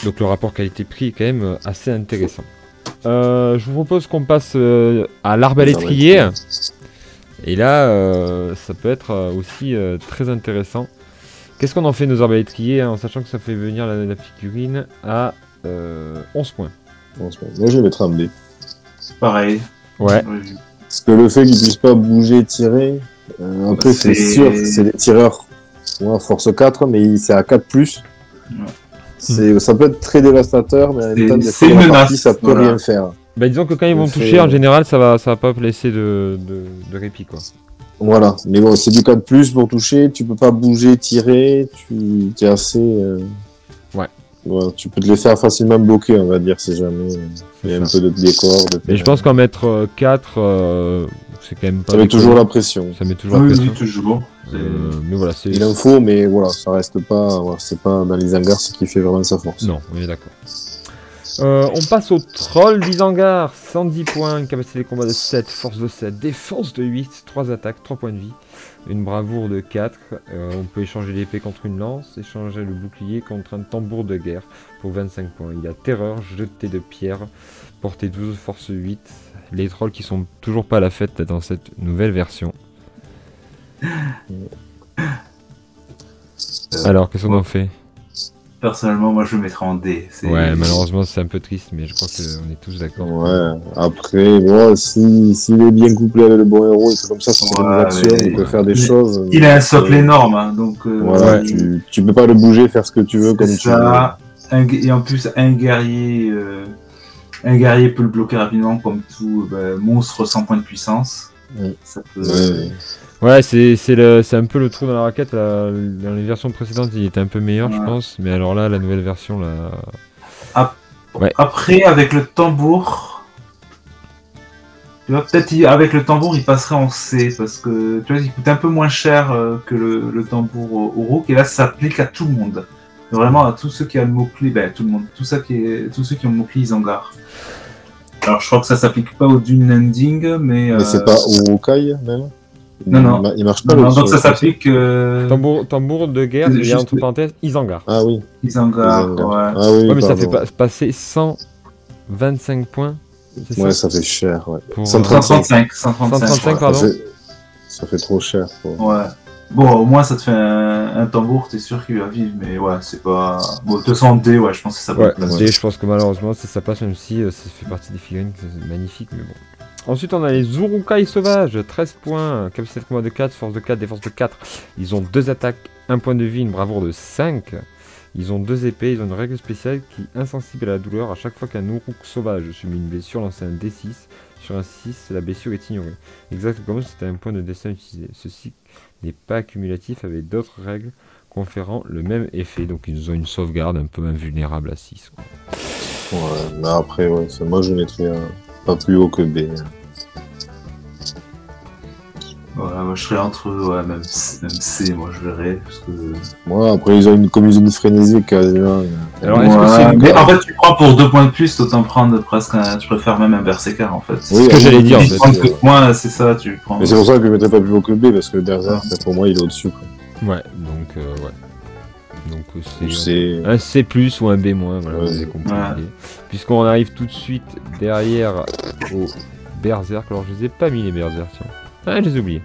Donc le rapport qualité-prix est quand même assez intéressant. Je vous propose qu'on passe à l'arbalétrier. Et là, ça peut être aussi très intéressant. Qu'est-ce qu'on en fait nos arbalétriers, en sachant que ça fait venir la figurine à 11 points. 11 points. Moi je vais mettre un B. Pareil. Ouais. Parce que le fait qu'ils puissent pas bouger, tirer, après c'est sûr, c'est des tireurs force 4, mais c'est à 4+. Ouais. Ça peut être très dévastateur, mais en même temps, c'est une menace, ça peut rien faire. Bah disons que quand ils vont toucher, en général, ça va pas laisser de répit, quoi. Voilà, mais bon, c'est du 4+ pour toucher, tu peux pas bouger, tirer, tu es assez... Ouais, tu peux te les faire facilement bloquer, on va dire, si jamais il y a un peu de décor. Mais je pense qu'en mettre 4, c'est quand même pas... Ça met toujours la pression. Ça met toujours la pression. Oui, toujours. Mais voilà, il en faut, mais voilà, ça reste pas... c'est pas dans les hangars ce qui fait vraiment sa force. Non, on est d'accord. On passe au troll d'Isengard, 110 points, une capacité de combat de 7, force de 7, défense de 8, 3 attaques, 3 points de vie, une bravoure de 4, on peut échanger l'épée contre une lance, échanger le bouclier contre un tambour de guerre pour 25 points. Il a terreur, jeté de pierre, portée 12, force 8, les trolls qui sont toujours pas à la fête dans cette nouvelle version. Alors, qu'est-ce qu'on en fait ? Personnellement, moi je le mettrais en D. Ouais, malheureusement c'est un peu triste, mais je crois qu'on est tous d'accord. Ouais, après, bon, s'il est bien couplé avec le bon héros, et c'est comme ça fait des actions, il peut faire des choses. Il a un socle énorme, hein, donc... voilà, tu peux pas le bouger, faire ce que tu veux comme tu veux. Et en plus, un guerrier peut le bloquer rapidement, comme tout monstre sans point de puissance. Ça peut... Ouais, c'est un peu le trou dans la raquette. Dans les versions précédentes, il était un peu meilleur, je pense. Mais alors là, la nouvelle version, là... Après, avec le tambour... Tu vois, peut-être avec le tambour, il passerait en C. Parce que, tu vois, il coûte un peu moins cher que le tambour Uruk. Et là, ça s'applique à tout le monde. Vraiment à tous ceux qui ont le mot-clé... tout le monde. Tous ceux qui ont le mot-clé Isengard. Alors, je crois que ça s'applique pas au Dune Ending, mais... Mais c'est pas au Urukai, même? Non. Il marche pas. Non, donc ça s'applique. Tambour de guerre, il y a entre parenthèses Isengard. Ah oui. Isengard, ouais. Ah oui, mais ça fait passer 125 points. Ouais, ça fait cher, ouais. 135, pardon. Ça fait trop cher. Ouais. Bon, au moins ça te fait un tambour, t'es sûr qu'il va vivre, mais ouais, c'est pas. Bon, 200D, ouais, je pense que ça peut. Ouais, D, je pense que malheureusement ça passe, même si ça fait partie des figurines, c'est magnifique, mais bon. Ensuite, on a les Urukai sauvages, 13 points, capacité de combat de 4, force de 4, défense de 4. Ils ont 2 attaques, 1 point de vie, une bravoure de 5. Ils ont 2 épées, ils ont une règle spéciale qui est insensible à la douleur. À chaque fois qu'un Uruk sauvage subit une blessure, lancez un D6. Sur un 6, la blessure est ignorée. Exactement comme si c'était un point de destin utilisé. Ceci n'est pas cumulatif avec d'autres règles conférant le même effet. Donc ils ont une sauvegarde un peu invulnérable à 6. Quoi. Ouais, mais après, ouais, moi je mettrais pas plus haut que B. Ouais, moi je serais entre même C, moi je verrais. Parce que... Ouais, après ils ont une frénésie quasiment. Alors est-ce que c'est mais en fait, tu prends pour 2 points de plus, autant prendre presque je préfère même un Berserker en fait. Oui, ce que j'allais dire en fait. Moi, c'est ça, tu prends. Mais c'est pour ça que je mettrais pas plus haut que B, parce que derrière, pour moi, il est au-dessus. Ouais, donc c'est un C+, ou un B-, voilà, vous avez compris. Puisqu'on arrive tout de suite derrière au Berserk. Alors je les ai pas mis les Berserk, tiens. Ah, je les ai oubliés.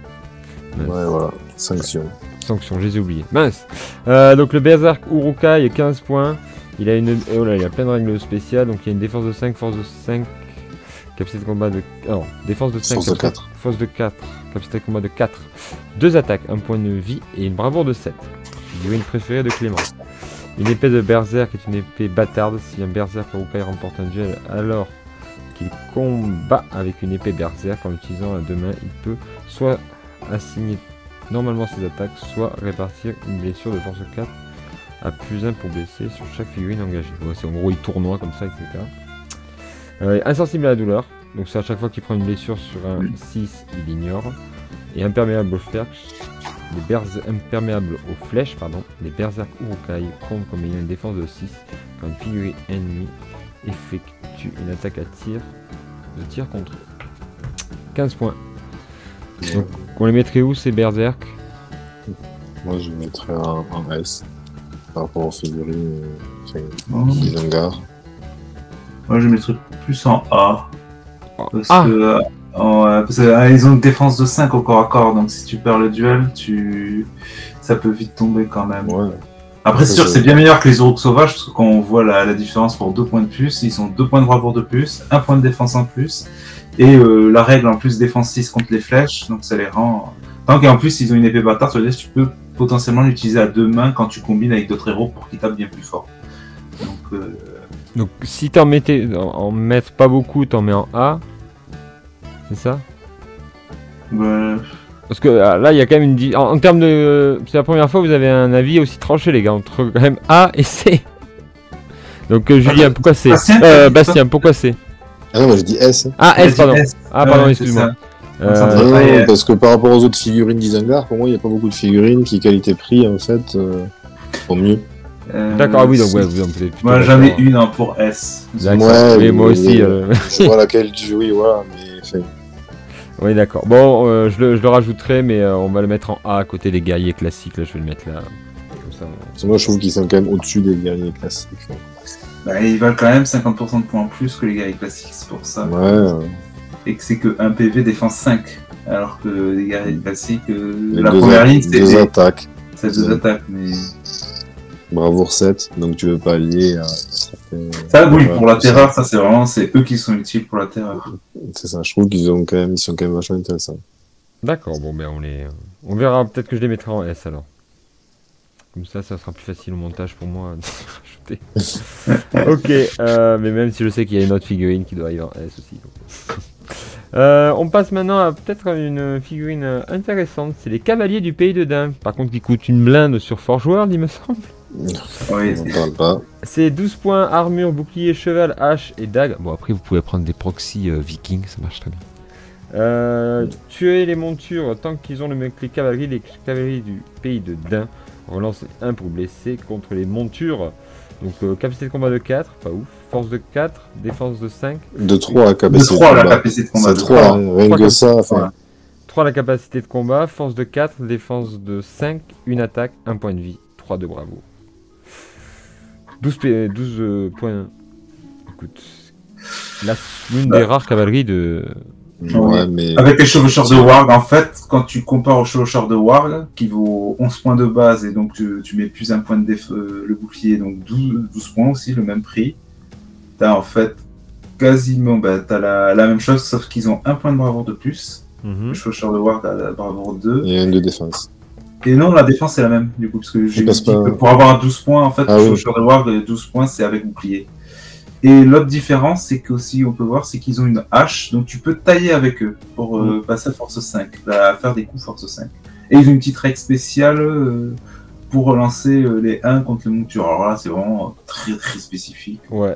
Ouais, voilà, sanction, je les ai oubliés. Mince. Donc le Berserk Urukai, 15 points. Il a une... Oh là, il a plein de règles spéciales. Donc il y a une défense de 5, force de 5, capacité de combat de... Alors, défense de 5, force de 4, capacité de combat de 4, 2 attaques, 1 point de vie et une bravoure de 7. Figurine préférée de Clément. Une épée de Berserk est une épée bâtarde. Si un Berserk Urukai remporte un duel alors qu'il combat avec une épée Berserk en utilisant à deux mains, il peut soit assigner normalement ses attaques, soit répartir une blessure de force 4 à plus 1 pour blesser sur chaque figurine engagée. Ouais, c'est en gros il tournoie comme ça, etc. Insensible à la douleur, donc c'est à chaque fois qu'il prend une blessure sur un 6, il ignore. Et imperméable aux flèches, imperméable aux flèches, les Berserk Urukai comptent comme ayant une défense de 6 quand une figurine ennemie effectue une attaque à tir contre eux. 15 points. Donc on les mettrait où ces Berserk? Moi je les mettrais en S par rapport aux figurines Isengard. Moi je mettrais plus en A. Parce que ils ont une défense de 5 au corps à corps, donc si tu perds le duel, ça peut vite tomber quand même. Ouais. Après c'est sûr que c'est bien meilleur que les Uruks sauvages, parce que quand on voit la différence pour 2 points de plus, ils ont 2 points de bravoure de plus, 1 point de défense en plus, et la règle en plus défense 6 contre les flèches, donc ça les rend... Tant qu'en plus ils ont une épée bâtarde, ça veut dire que tu peux potentiellement l'utiliser à deux mains quand tu combines avec d'autres héros pour qu'ils tapent bien plus fort. Donc si t'en mettais, en mettre pas beaucoup, t'en mets en A, c'est ça? Parce que là il y a quand même une... En termes de... C'est la première fois que vous avez un avis aussi tranché les gars, entre quand même A et C. Donc Julien, pourquoi C? Bastien, pourquoi C? Ah non, moi je dis S. Ah S, pardon. Ah pardon, excuse-moi. Non, parce que par rapport aux autres figurines d'Isengard, pour moi il n'y a pas beaucoup de figurines qui qualité-prix en fait au mieux. D'accord, ah oui, donc ouais, vous en pouvez plutôt. Moi j'en ai une pour S. Ouais, oui, moi aussi. Je vois laquelle tu joues, voilà, mais... Oui, d'accord. Bon, je le rajouterai, mais on va le mettre en A à côté des guerriers classiques. Là, je vais le mettre là. Comme ça. Parce que moi, je trouve qu'ils sont quand même au-dessus des guerriers classiques. Bah, ils valent quand même 50% de points en plus que les guerriers classiques, c'est pour ça. Ouais. Et que c'est que 1 PV défense 5. Alors que les guerriers classiques, la première ligne, c'est 2 attaques. C'est 2 attaques, mais. Bravoure 7, donc tu veux pas lier à... Ça, oui, pour la terreur, ça c'est vraiment, c'est eux qui sont utiles pour la terreur. C'est ça, je trouve qu'ils sont quand même vachement intéressants. D'accord, bon ben on verra, peut-être que je les mettrai en S alors. Comme ça sera plus facile au montage pour moi de rajouter. Ok, mais même si je sais qu'il y a une autre figurine qui doit arriver en S aussi. On passe maintenant à peut-être une figurine intéressante, c'est les Cavaliers du Pays de Dain. Par contre qui coûte une blinde sur Forge World il me semble. Oui, on parle pas. C'est 12 points, armure, bouclier, cheval, hache et dague. Bon après vous pouvez prendre des proxys vikings, ça marche très bien. Tuer les montures tant qu'ils ont les cavaleries du Pays de Dain. Relance 1 pour blesser contre les montures. Donc capacité de combat de 4, pas ouf. Force de 4, défense de 5. De 3 à capacité de 3 à la capacité de combat. C'est 3, rien que ça. 3 à la capacité de combat, force de 4, défense de 5, une attaque, 1 point de vie, 3 de bravo. 12 points. Écoute, l'une des rares cavaleries de... Ouais, mais... Avec les chevaucheurs de Warg, en fait, quand tu compares aux chevaucheurs de Warg, qui vaut 11 points de base, et donc tu mets plus un point de le bouclier, donc 12 points aussi, le même prix, t'as en fait quasiment, t'as la même chose, sauf qu'ils ont un point de bravoure de plus. Le chevaucheur de Warg a la bravoure 2. Et un de défense. Et non, la défense est la même, du coup, parce que j'ai dit que pour avoir 12 points, en fait, le chevaucheur de Warg, 12 points, c'est avec bouclier. Et l'autre différence, c'est qu'aussi, on peut voir, c'est qu'ils ont une hache, donc tu peux tailler avec eux pour passer à force 5, faire des coups force 5. Et ils ont une petite règle spéciale pour relancer les 1 contre les montures. Alors là, c'est vraiment très très spécifique. Ouais.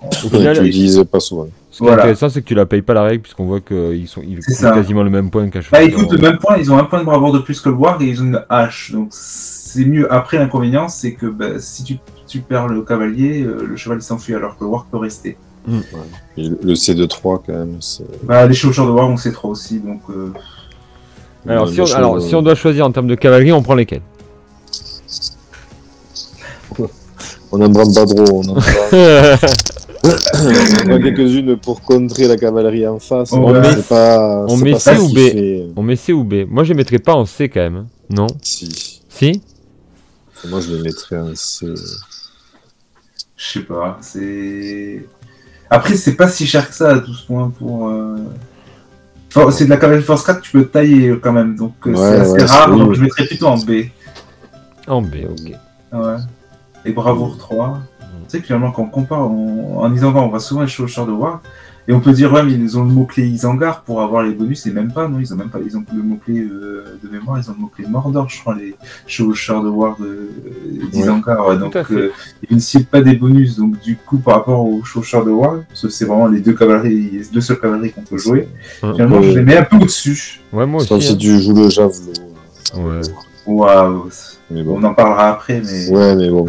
Au final, tu l'utilises pas souvent. Ce qui est intéressant, c'est que tu la payes pas la règle, puisqu'on voit qu'ils coûtent quasiment le même point qu'un cheval. Ils coûtent le même point, ils ont un point de bravoure de plus que le Warg et ils ont une hache. Donc c'est mieux. Après, l'inconvénient, c'est que si tu perds le cavalier, le cheval s'enfuit alors que le Warg peut rester. Ouais. Et le C2-3 quand même. Les chevaucheurs de Warg ont C3 aussi. Donc, si on doit choisir en termes de cavalerie, on prend lesquels? On n'en prend pas trop, on en prend quelques-unes pour contrer la cavalerie en face. On mais met- c'est pas, on c'est met pas C ça ou qui B? fait- On met C ou B? Moi, je les mettrais pas en C quand même. Hein. Non? Si. Si? Moi, je les mettrais en C. Je sais pas, c'est... Après, c'est pas si cher que ça à 12 points pour... c'est de la cavalerie Force 4, tu peux tailler quand même, donc c'est Ouais, assez ouais, rare, c'est- donc je mettrais plutôt en B. En B, ok. Ouais. Et Bravoure 3. Tu sais que finalement, quand on compare en Isengard, on voit souvent les chevaucheurs de War. Et on peut dire, ouais, mais ils ont le mot-clé Isengard pour avoir les bonus, et même pas, non, ils ont même pas, ils ont le mot-clé de mémoire, ils ont le mot-clé Mordor, je crois, les chevaucheurs de War d'Isengard. Ouais. Donc, à fait. ils ne citent pas des bonus, donc du coup, par rapport aux chevaucheurs de War, parce que c'est vraiment les deux seules cavaleries qu'on peut jouer, finalement, je les mets un peu au-dessus. Ouais, moi aussi. Sauf si Hein. tu joues le javelot. Ouais. Waouh, Mais bon. on en parlera après, mais... Ouais, mais bon.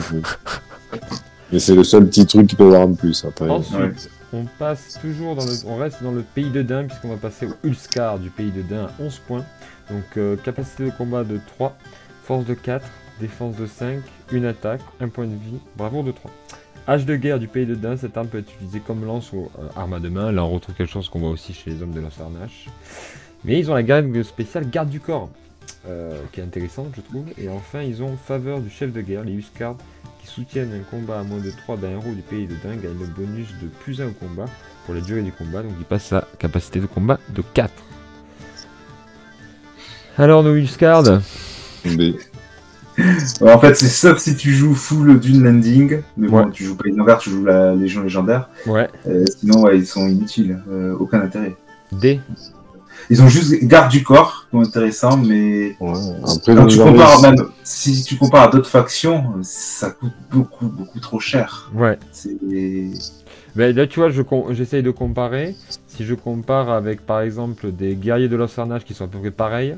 Mais c'est le seul petit truc qu'il peut y avoir en plus après. Ensuite, Ouais. on passe toujours on reste dans le pays de Dain, puisqu'on va passer au Ulskar du pays de Dain à 11 points. Donc, capacité de combat de 3, force de 4, défense de 5, une attaque, un point de vie, bravoure de 3. Hache de guerre du pays de Dain, cette arme peut être utilisée comme lance ou arme à deux mains. Là, on retrouve quelque chose qu'on voit aussi chez les hommes de l'Ansarnache. Mais ils ont la garde spéciale garde du corps, qui est intéressante, je trouve. Et enfin, ils ont faveur du chef de guerre, les Huskard, qui soutiennent un combat à moins de 3 d'un héros du pays de Dain, gagnent le bonus de plus 1 au combat pour la durée du combat. Donc, ils passent à capacité de combat de 4. Alors, nos Huskard, B. En fait, c'est sauf si tu joues full Dune Landing, mais bon, Ouais. tu joues pas Isengard, tu joues la Légion légendaire. ouais, Sinon, ouais, ils sont inutiles, aucun intérêt. D. Ils ont juste garde du corps, qui sont intéressants, mais Ouais. Après, quand dans tu le compares, genre, même si tu compares à d'autres factions, ça coûte beaucoup trop cher. Ouais. C'est... Mais là, tu vois, j'essaye de comparer. Si je compare avec, par exemple, des guerriers de l'Ansarnache qui sont à peu près pareils,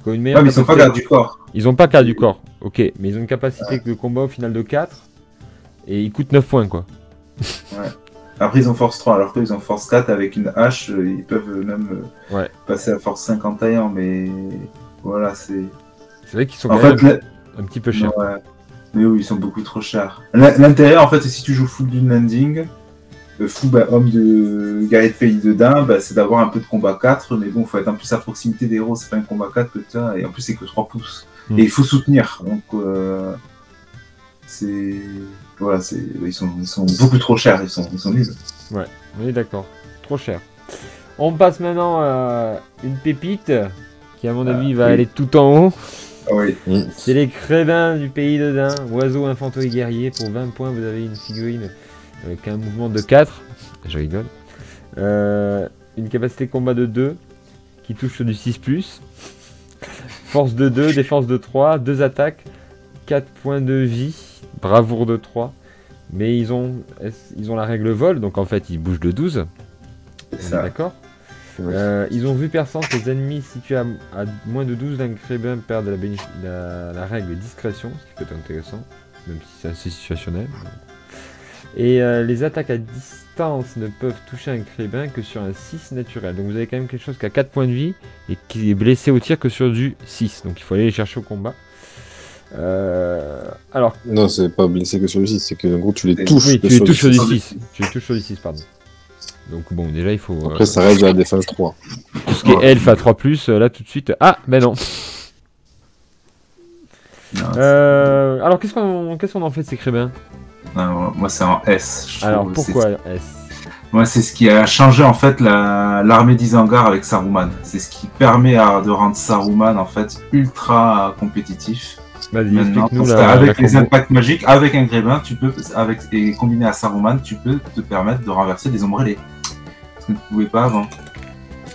qui ont une meilleure Ouais, mais ils sont pas capacité- garde du corps. Ils ont pas garde du corps, ok, mais ils ont une capacité de combat au final de 4 et ils coûtent 9 points quoi. Après, ils ont force 3, alors qu'ils ont force 4 avec une hache, ils peuvent même Ouais. passer à force 5 en taillant, mais voilà, c'est... C'est vrai qu'ils sont En quand fait, même un petit peu chers. ouais. Mais oui, ils sont beaucoup trop chers. L'intérêt, en fait, c'est si tu joues full Dune Landing, full homme de guerrier de pays de Dain, c'est d'avoir un peu de combat 4, mais bon, faut être en plus à proximité des héros, c'est pas un combat 4 que tu as, et en plus, c'est que 3 pouces. Mm. Et il faut soutenir, donc c'est... Voilà, ils sont beaucoup trop chers, ils sont nuls. Ouais, on est d'accord. Trop cher. On passe maintenant à une pépite qui, à mon avis, va oui. aller tout en haut. Ah oui. C'est les Crévins du pays de Dain. Oiseau, infanterie, guerrier. Pour 20 points, vous avez une figurine avec un mouvement de 4. Je rigole. Une capacité de combat de 2 qui touche sur du 6+. Force de 2, défense de 3, 2 attaques, 4 points de vie, bravoure de 3. Mais ils ont la règle vol, donc en fait ils bougent de 12. C'est On est ça. d'accord. Ils ont vue perçante, les ennemis situés à moins de 12 d'un Crébin perdent la règle discrétion, ce qui peut être intéressant, même si c'est assez situationnel. Et les attaques à distance ne peuvent toucher un Crébin que sur un 6 naturel. Donc vous avez quand même quelque chose qui a 4 points de vie et qui est blessé au tir que sur du 6. Donc il faut aller les chercher au combat. Alors, Non, c'est pas blessé que sur le 6, c'est que en gros tu les touches. oui, que tu les touches sur le du 6. 6. Tu les touches sur du 6, pardon. Donc bon, déjà il faut... Après, ça reste de la défense 3. tout ce qui est elfe à 3+, là tout de suite... Ah, ben non. Non, Alors qu'est-ce qu'on en fait de ces Crébins? non, moi, c'est en S. je Alors trouve. pourquoi S? Moi, c'est ce qui a changé en fait l'armée d'Isengard avec Saruman. C'est ce qui permet de rendre Saruman en fait ultra compétitif. Vas-y, Maintenant, explique-nous parce la qu'avec les combo. impacts magiques, avec un Grébin, tu peux, et combiné à Saruman, tu peux te permettre de renverser des ombrellés. Ce que tu ne pouvais pas avant.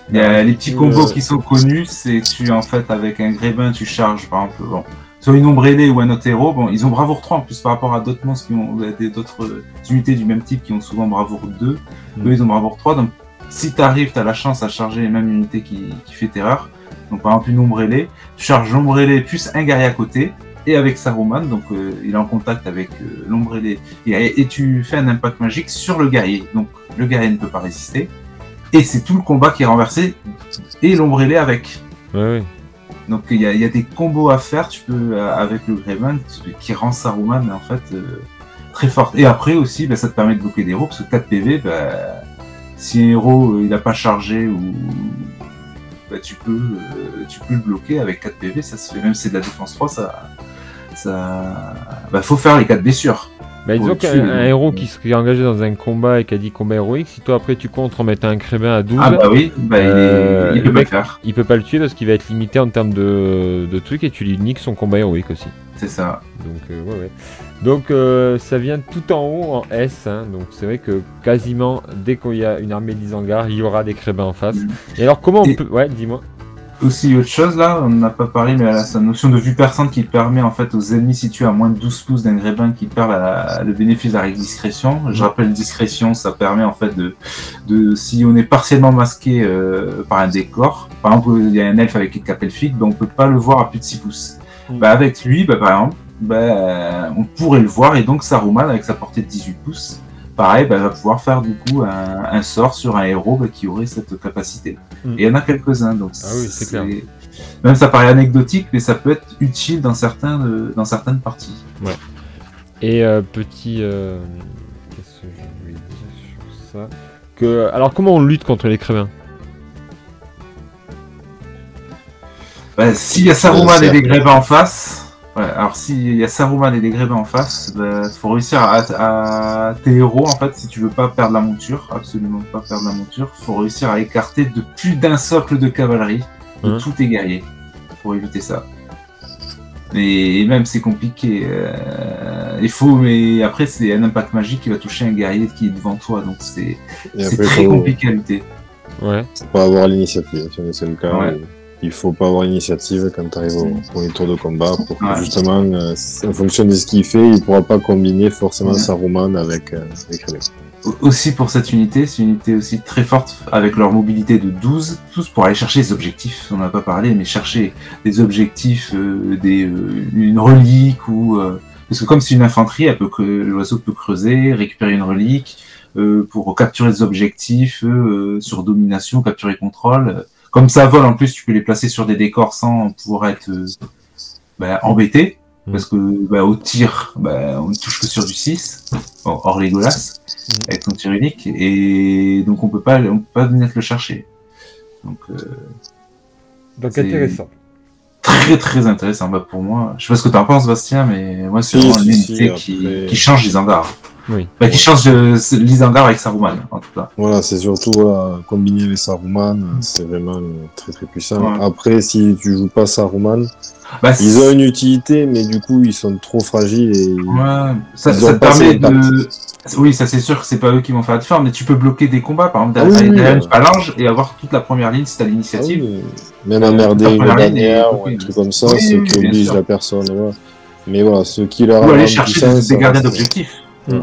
Il y a les petits combos qui sont connus, c'est en fait avec un Grébin, tu charges par exemple, bon, soit une ombrellée ou un autre héros. Bon, ils ont bravoure 3 en plus par rapport à d'autres monstres qui ont d'autres unités du même type qui ont souvent bravoure 2. Eux, ils ont bravoure 3. Donc, si tu arrives, tu as la chance à charger les mêmes unités qui fait terreur. Donc, par exemple, une ombrellée, tu charges l'ombrellée plus un guerrier à côté. Et avec Saruman, donc il est en contact avec l'ombrellée. Et tu fais un impact magique sur le guerrier. Donc, le guerrier ne peut pas résister. Et c'est tout le combat qui est renversé. Et l'ombrellée avec. Ouais. Donc il y a des combos à faire, tu peux avec le Greyman qui rend Saruman en fait très forte. Et après aussi, ça te permet de bloquer des héros, parce que 4 PV, si un héros il n'a pas chargé, ou tu peux le bloquer avec 4 PV, ça se fait, même si c'est de la défense 3, faut faire les 4 blessures. Disons qu'un héros qui serait engagé dans un combat et qui a dit combat héroïque, si toi après tu contres en mettant un crébin à 12, il peut pas le faire. Il peut pas le tuer parce qu'il va être limité en termes de trucs et tu lui niques son combat héroïque aussi. C'est ça. Donc ça vient tout en haut en S, hein, donc c'est vrai que quasiment dès qu'il y a une armée d'Isengard, il y aura des crébins en face. Et alors comment on peut... Ouais, dis-moi. Aussi autre chose là, on n'a pas parlé, mais c'est une notion de vue perçante qui permet en fait aux ennemis situés à moins de 12 pouces d'un grébin qui perd le bénéfice de la règle discrétion. Je rappelle, discrétion, ça permet en fait de si on est partiellement masqué par un décor, par exemple il y a un elfe avec une cape elfique, on peut pas le voir à plus de 6 pouces. Avec lui, par exemple, on pourrait le voir, et donc Saruman avec sa portée de 18 pouces, pareil, va pouvoir faire du coup un sort sur un héros qui aurait cette capacité. Et il y en a quelques-uns, donc c'est clair. Même ça paraît anecdotique, mais ça peut être utile dans certaines parties. Ouais. Et petit... qu'est-ce que je voulais dire sur ça alors comment on lutte contre les crébins? S'il y a Saruman et des grébins en face... alors s'il y a Saruman et des grébins en face, faut réussir à tes héros, en fait, si tu veux pas perdre la monture, absolument pas perdre la monture, faut réussir à écarter de plus d'un socle de cavalerie de tous tes guerriers, pour éviter ça. Et même c'est compliqué, mais après c'est un impact magique qui va toucher un guerrier qui est devant toi, donc c'est très compliqué à lutter. Ouais. Faut pas avoir l'initiative, si c'est le cas. Ouais. Il faut pas avoir l'initiative quand tu arrives au premier tour de combat pour que justement, en fonction de ce qu'il fait, il pourra pas combiner forcément Saruman avec Rebecca. Aussi pour cette unité, c'est une unité aussi très forte avec leur mobilité de 12, tous pour aller chercher des objectifs, on n'a pas parlé, mais chercher des objectifs, une relique ou... parce que comme c'est une infanterie, l'oiseau peut creuser, récupérer une relique, pour capturer des objectifs sur domination, capturer contrôle... Comme ça vole, en plus, tu peux les placer sur des décors sans pouvoir être embêté. Parce que au tir, on ne touche que sur du 6, hors Legolas, avec son tir unique. Et donc on peut pas venir te le chercher. Donc intéressant. Très très intéressant pour moi. Je sais pas ce que tu en penses, Bastien, mais moi c'est vraiment une unité qui change Isengard. Oui. Qui change l'Isengard avec Saruman, en tout cas. Voilà, c'est surtout combiné avec Saruman, c'est vraiment très très puissant. Ouais. Après, si tu joues pas Saruman, ils ont une utilité, mais du coup ils sont trop fragiles et ça te permet de... Oui, ça c'est sûr que c'est pas eux qui vont faire la différence, mais tu peux bloquer des combats, par exemple derrière une phalange et avoir toute la première ligne si t'as l'initiative. Même emmerder une bannière ou un truc comme ça, c'est qui oblige la personne. Ouais. Mais voilà, ce qui leur ou aller chercher des gardiens d'objectifs.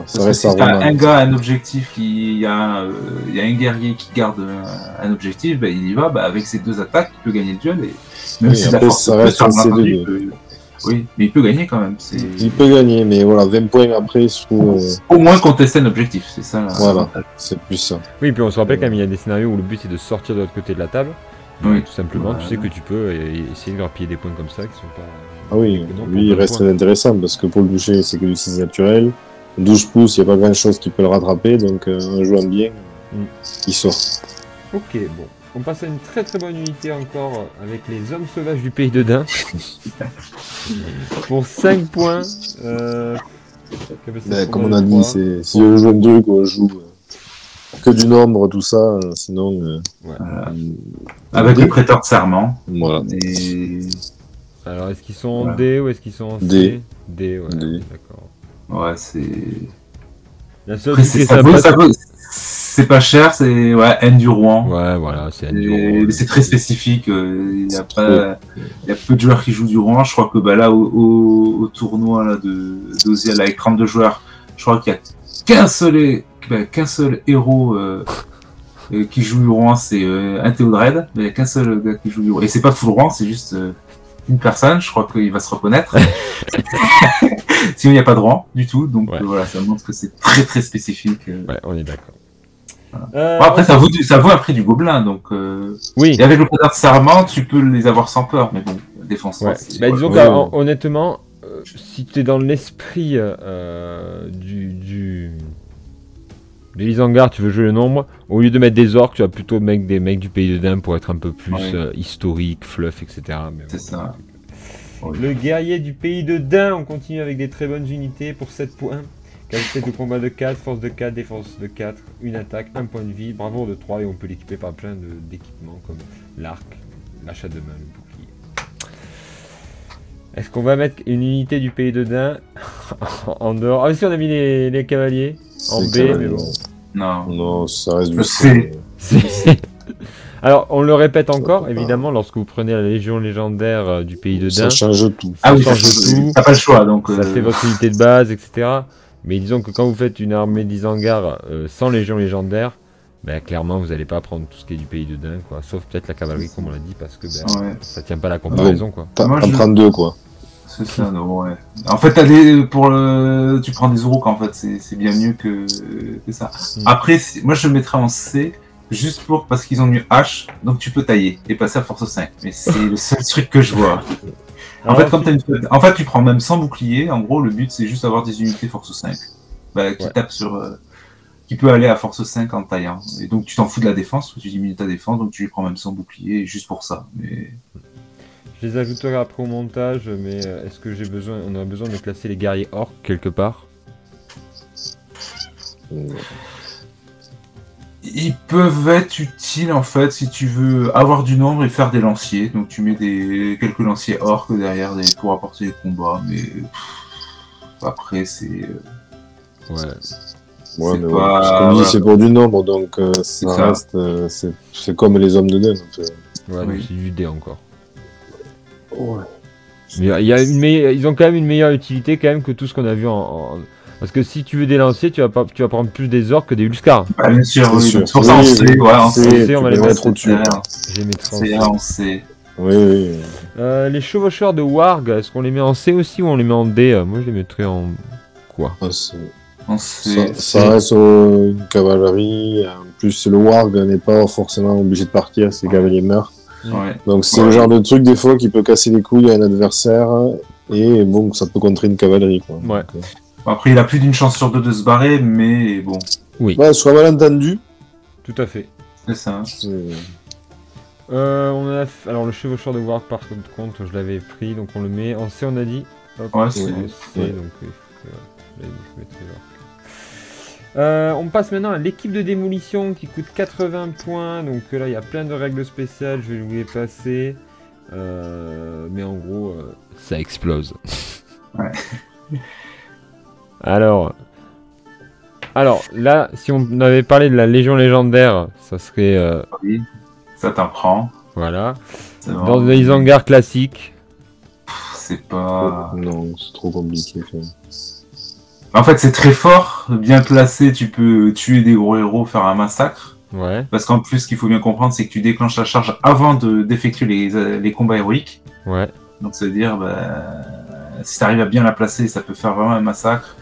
Ça reste si t'as un gars, un objectif, il y a un guerrier qui garde un objectif, il y va, avec ses 2 attaques, il peut gagner le duel. Et même si après, ça reste un C2. Oui, mais il peut gagner quand même. Il peut gagner, mais voilà, 20 points après, je trouve... Au moins contester un objectif, c'est ça. Voilà, c'est plus ça. Oui, puis on se rappelle quand même, il y a des scénarios où le but c'est de sortir de l'autre côté de la table. Tout simplement, tu sais que tu peux essayer de grappiller des points comme ça qui sont pas... Ah oui, lui il reste très intéressant parce que pour le toucher, c'est que du 6 naturel. 12 pouces, il n'y a pas grand chose qui peut le rattraper, donc en jouant bien, il sort. Ok, bon. On passe à une très très bonne unité encore avec les hommes sauvages du pays de Dain. Pour 5 points. Comme on a dit, si on joue un truc, on joue que du nombre, tout ça, sinon... avec le prêteur de serment. Voilà. Alors, est-ce qu'ils sont en D ou est-ce qu'ils sont en C? D, ouais, d'accord. Ouais, c'est... La seule c'est pas cher, c'est N du Rouen. Ouais, voilà, c'est N du Rouen. C'est très spécifique, il y a peu de joueurs qui jouent du Rouen. Je crois que là, au tournoi là, d'Oziel avec 32 joueurs, je crois qu'il y a qu'un seul héros qui joue du Rouen, c'est un Théodred, mais il n'y a qu'un seul gars qui joue du Rouen. Et c'est pas full Rouen, c'est juste une personne, je crois qu'il va se reconnaître. Sinon, il n'y a pas de Rouen du tout, donc voilà, ça montre que c'est très très spécifique. Ouais, on est d'accord. Après, ça vaut un prix du gobelin, donc. Oui. Et avec le prêteur de serment, tu peux les avoir sans peur, mais bon, défense. Disons qu'honnêtement, si tu es dans l'esprit des Isengard, tu veux jouer le nombre, au lieu de mettre des orques, tu vas plutôt mettre des mecs du pays de Dain pour être un peu plus historique, fluff, etc. C'est ça. Le guerrier du pays de Dain, on continue avec des très bonnes unités pour 7 points. Qualité de combat de 4, force de 4, défense de 4, une attaque, un point de vie, bravoure de 3 et on peut l'équiper par plein d'équipements comme l'arc, l'achat de main, le bouclier. Est-ce qu'on va mettre une unité du pays de Dain en dehors? Ah si, on a mis les cavaliers en B, mais bon. Non, ça reste du C. Alors, on le répète encore, évidemment, lorsque vous prenez la légion légendaire du pays de Dain. Ça change tout. Ah oui, ça change tout. T'as pas le choix, donc. Ça fait votre unité de base, etc. Mais disons que quand vous faites une armée d'Isengard sans légion légendaire, ben, clairement, vous n'allez pas prendre tout ce qui est du pays de Dain, quoi. Sauf peut-être la cavalerie, comme on l'a dit, parce que ça tient pas à la comparaison, quoi. T'en prends 2, quoi. C'est ça, non, ouais. En fait, tu prends des Uruk, en fait, c'est bien mieux que ça. Après, moi, je le mettrais en C, juste parce qu'ils ont mis H, donc tu peux tailler et passer à force 5. Mais c'est le seul truc que je vois. En fait, tu prends même sans bouclier. En gros, le but, c'est juste d'avoir des unités force 5. Qui tapent qui peut aller à force 5 en taillant. Et donc, tu t'en fous de la défense, parce que tu diminues ta défense, donc tu les prends même sans bouclier, juste pour ça. Mais... Je les ajouterai après au montage, mais est-ce que on a besoin de classer les guerriers orques quelque part? Ils peuvent être utiles en fait si tu veux avoir du nombre et faire des lanciers. Donc tu mets quelques lanciers orques derrière pour apporter les combats, mais après c'est. Ouais, mais parce que c'est pour du nombre, donc ça reste. C'est comme les hommes de Dain. C'est du dé encore. Ouais. Mais ils ont quand même une meilleure utilité quand même que tout ce qu'on a vu Parce que si tu veux des lanciers, tu vas prendre plus des orques que des Luscars. Ah, bien sûr, oui. C'est pour ça on sait, on va les mettre au-dessus. C'est en C. Oui. Les chevaucheurs de Warg, est-ce qu'on les met en C aussi ou on les met en D? Moi je les mettrais en quoi? Ça reste une cavalerie. En plus, le Warg n'est pas forcément obligé de partir, ses cavaliers meurent. Ouais. Donc c'est le genre de truc des fois qui peut casser les couilles à un adversaire et bon, ça peut contrer une cavalerie, quoi. Ouais. Donc, après, il a plus d'une chance sur 2 de se barrer, mais bon. Oui. Soit mal entendu. Tout à fait. C'est ça. Alors le chevaucheur de Warg, par contre, je l'avais pris, donc on le met en C, on a dit. Hop, ouais, C, c'est donc je mettrai on passe maintenant à l'équipe de démolition qui coûte 80 points. Donc là, il y a plein de règles spéciales, je vais vous les passer. Mais en gros, ça explose. Ouais. Alors là, si on avait parlé de la Légion légendaire, ça serait... Oui, ça t'apprend. Voilà. Dans les Isengard classiques. C'est pas... Non, c'est trop compliqué. En fait, c'est très fort, bien placé, tu peux tuer des gros héros, faire un massacre. Ouais. Parce qu'en plus, ce qu'il faut bien comprendre, c'est que tu déclenches la charge avant d'effectuer les combats héroïques. Ouais. Donc ça veut dire, si tu arrives à bien la placer, ça peut faire vraiment un massacre.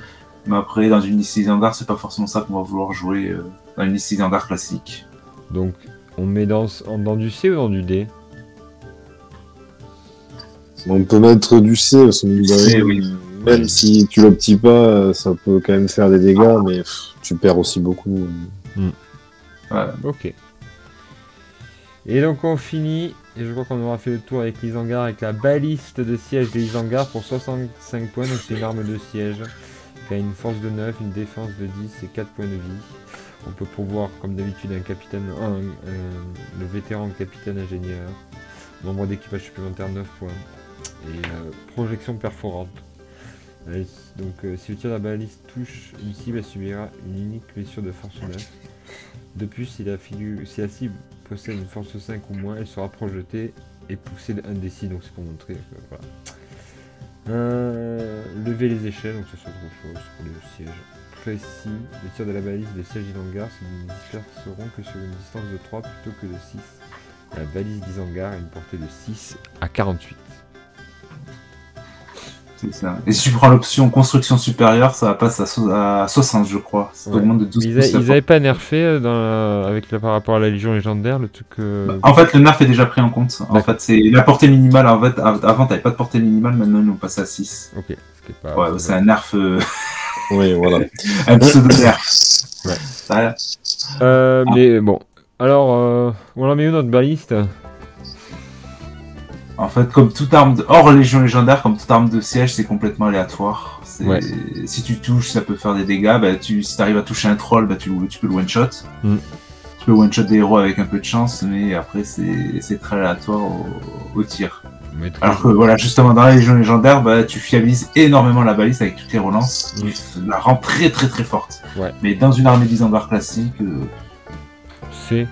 Mais après, dans une liste Isengard, c'est pas forcément ça qu'on va vouloir jouer dans une liste Isengard classique. Donc, on met dans du C ou dans du D? On peut mettre du C, oui. Même si tu l'optis pas, ça peut quand même faire des dégâts, mais tu perds aussi beaucoup. Ouais. Ok. Et donc on finit, et je crois qu'on aura fait le tour avec l'Isengard, avec la baliste de siège des Isengard pour 65 points, donc c'est une arme de siège, qui a une force de 9, une défense de 10 et 4 points de vie. On peut pourvoir, comme d'habitude, le vétéran capitaine ingénieur, nombre d'équipage supplémentaire 9 points, et projection perforante. Donc si le tir de la baliste touche une cible, elle subira une unique blessure de force 9. De plus, si la cible possède une force 5 ou moins, elle sera projetée et poussée d'un des 6, donc c'est pour montrer que voilà. Lever les échelles, donc ça c'est autre chose pour le siège précis. Les tirs de la baliste des sièges d'Isengard ne disperseront que sur une distance de 3 plutôt que de 6. La baliste d'Isengard a une portée de 6 à 48. C'est ça. Et si tu prends l'option construction supérieure, ça passe à 60, je crois. Ça augmente de 12 Ils avaient pas nerfé par rapport à la Légion légendaire, le truc. En fait, le nerf est déjà pris en compte. En fait, c'est la portée minimale. En fait, avant, t'avais pas de portée minimale, maintenant, ils l'ont passé à 6. Ok. Ouais, c'est un nerf. Oui, voilà. Un pseudo-nerf. Ouais. Voilà. Mais bon. Alors, on en met où notre baliste? En fait, comme toute arme hors légion légendaire, comme toute arme de siège, c'est complètement aléatoire. Ouais. Si tu touches, ça peut faire des dégâts. Bah, si t'arrives à toucher un troll, bah, tu peux le one-shot. Tu peux one-shot des héros avec un peu de chance, mais après, c'est très aléatoire au tir. Alors que voilà, justement, dans la légion légendaire, bah, tu fiabilises énormément la baliste avec toutes les relances. Tu la rend très très très forte. Ouais. Mais dans une armée d'Isengard classique... C'est...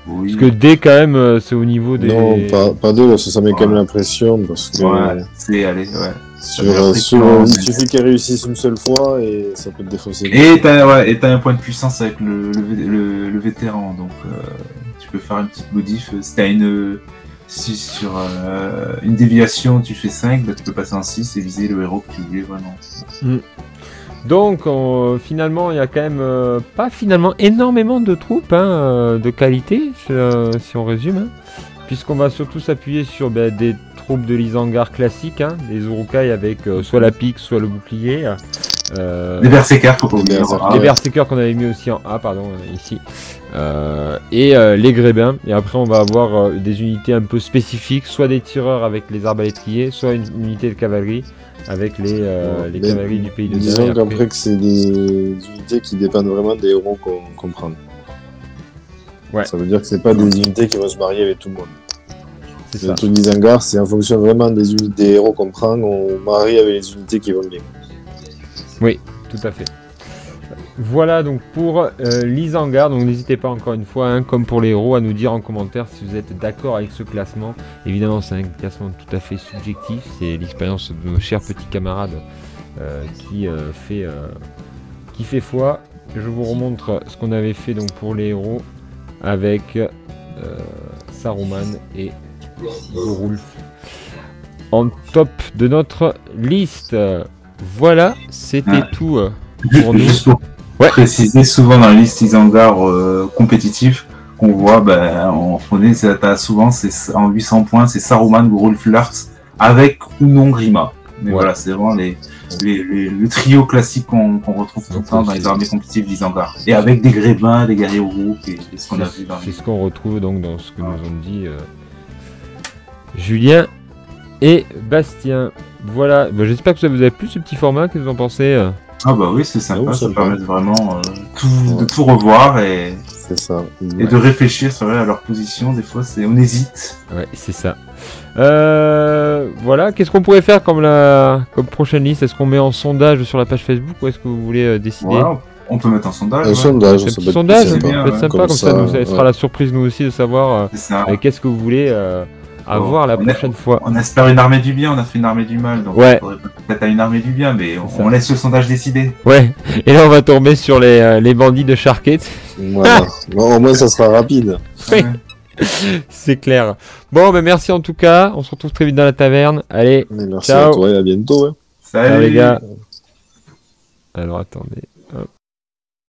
Oui. Parce que D, quand même, c'est au niveau des... Non, pas deux, parce que ça met quand même la pression. Parce que, ouais, c'est... Allez, ouais. Il suffit qu'elle réussisse une seule fois et ça peut te défoncer. Et t'as un point de puissance avec le vétéran, donc tu peux faire une petite modif. Si t'as si sur une déviation tu fais 5, bah, tu peux passer en 6 et viser le héros que tu voulais vraiment. Donc finalement il y a quand même pas finalement énormément de troupes de qualité si on résume, puisqu'on va surtout s'appuyer sur des troupes de l'Isengard classiques, des Urukai avec soit la pique soit le bouclier. Les berserkers, faut pas oublier. Les berserkers qu'on avait mis aussi en A, pardon, ici. Et les grébins. Et après on va avoir des unités un peu spécifiques, soit des tireurs avec les arbalétriers, soit une unité de cavalerie avec les cavaleries du pays de Dain. Disons qu'après que c'est des unités qui dépendent vraiment des héros qu'on prend. Ouais. Ça veut dire que c'est pas des unités qui vont se marier avec tout le monde. C'est ça. Le truc d'Isengard, c'est en fonction vraiment des héros qu'on prend, on marie avec les unités qui vont bien. Oui, tout à fait. Voilà donc pour l'Isengard. Donc n'hésitez pas encore une fois, comme pour les héros, à nous dire en commentaire si vous êtes d'accord avec ce classement. Évidemment, c'est un classement tout à fait subjectif. C'est l'expérience de nos chers petits camarades qui fait foi. Je vous remontre ce qu'on avait fait donc pour les héros avec Saruman et Gorulf en top de notre liste. Voilà, c'était tout pour nous. Juste pour préciser, souvent dans la liste Isengard compétitif qu'on voit, en Froné, souvent c'est en 800 points, c'est Saruman, Gorulf, Lurtz avec ou non Grima. Mais voilà, c'est vraiment le trio classique qu'on retrouve tout le temps dans les armées compétitives d'Isengard. Et avec des grébins, des guerriers rouges, et ce qu'on a vu dans c'est ce qu'on retrouve donc dans ce que nous ont dit Julien et Bastien. Voilà, j'espère que ça vous a plu ce petit format, qu'est-ce que vous en pensez Ah bah oui, c'est sympa, ça permet vraiment de tout revoir et de réfléchir sur à leur position. Des fois, on hésite. Ouais, c'est ça. Voilà, qu'est-ce qu'on pourrait faire comme prochaine liste? Est-ce qu'on met en sondage sur la page Facebook ou est-ce que vous voulez décider? Voilà, on peut mettre en sondage. Un sondage, ça peut être sympa, comme ça nous, ça sera la surprise nous aussi de savoir qu'est-ce que vous voulez avoir la prochaine fois. On espère une armée du bien, on a fait une armée du mal, donc on pourrait peut-être à une armée du bien, mais on laisse le sondage décider. Ouais, et là on va tomber sur les bandits de Sharkett. Voilà, bon, au moins ça sera rapide. Oui, c'est clair. Bon, merci en tout cas, on se retrouve très vite dans la taverne. Allez, merci ciao. à toi et à bientôt. Salut les gars. Alors attendez, hop.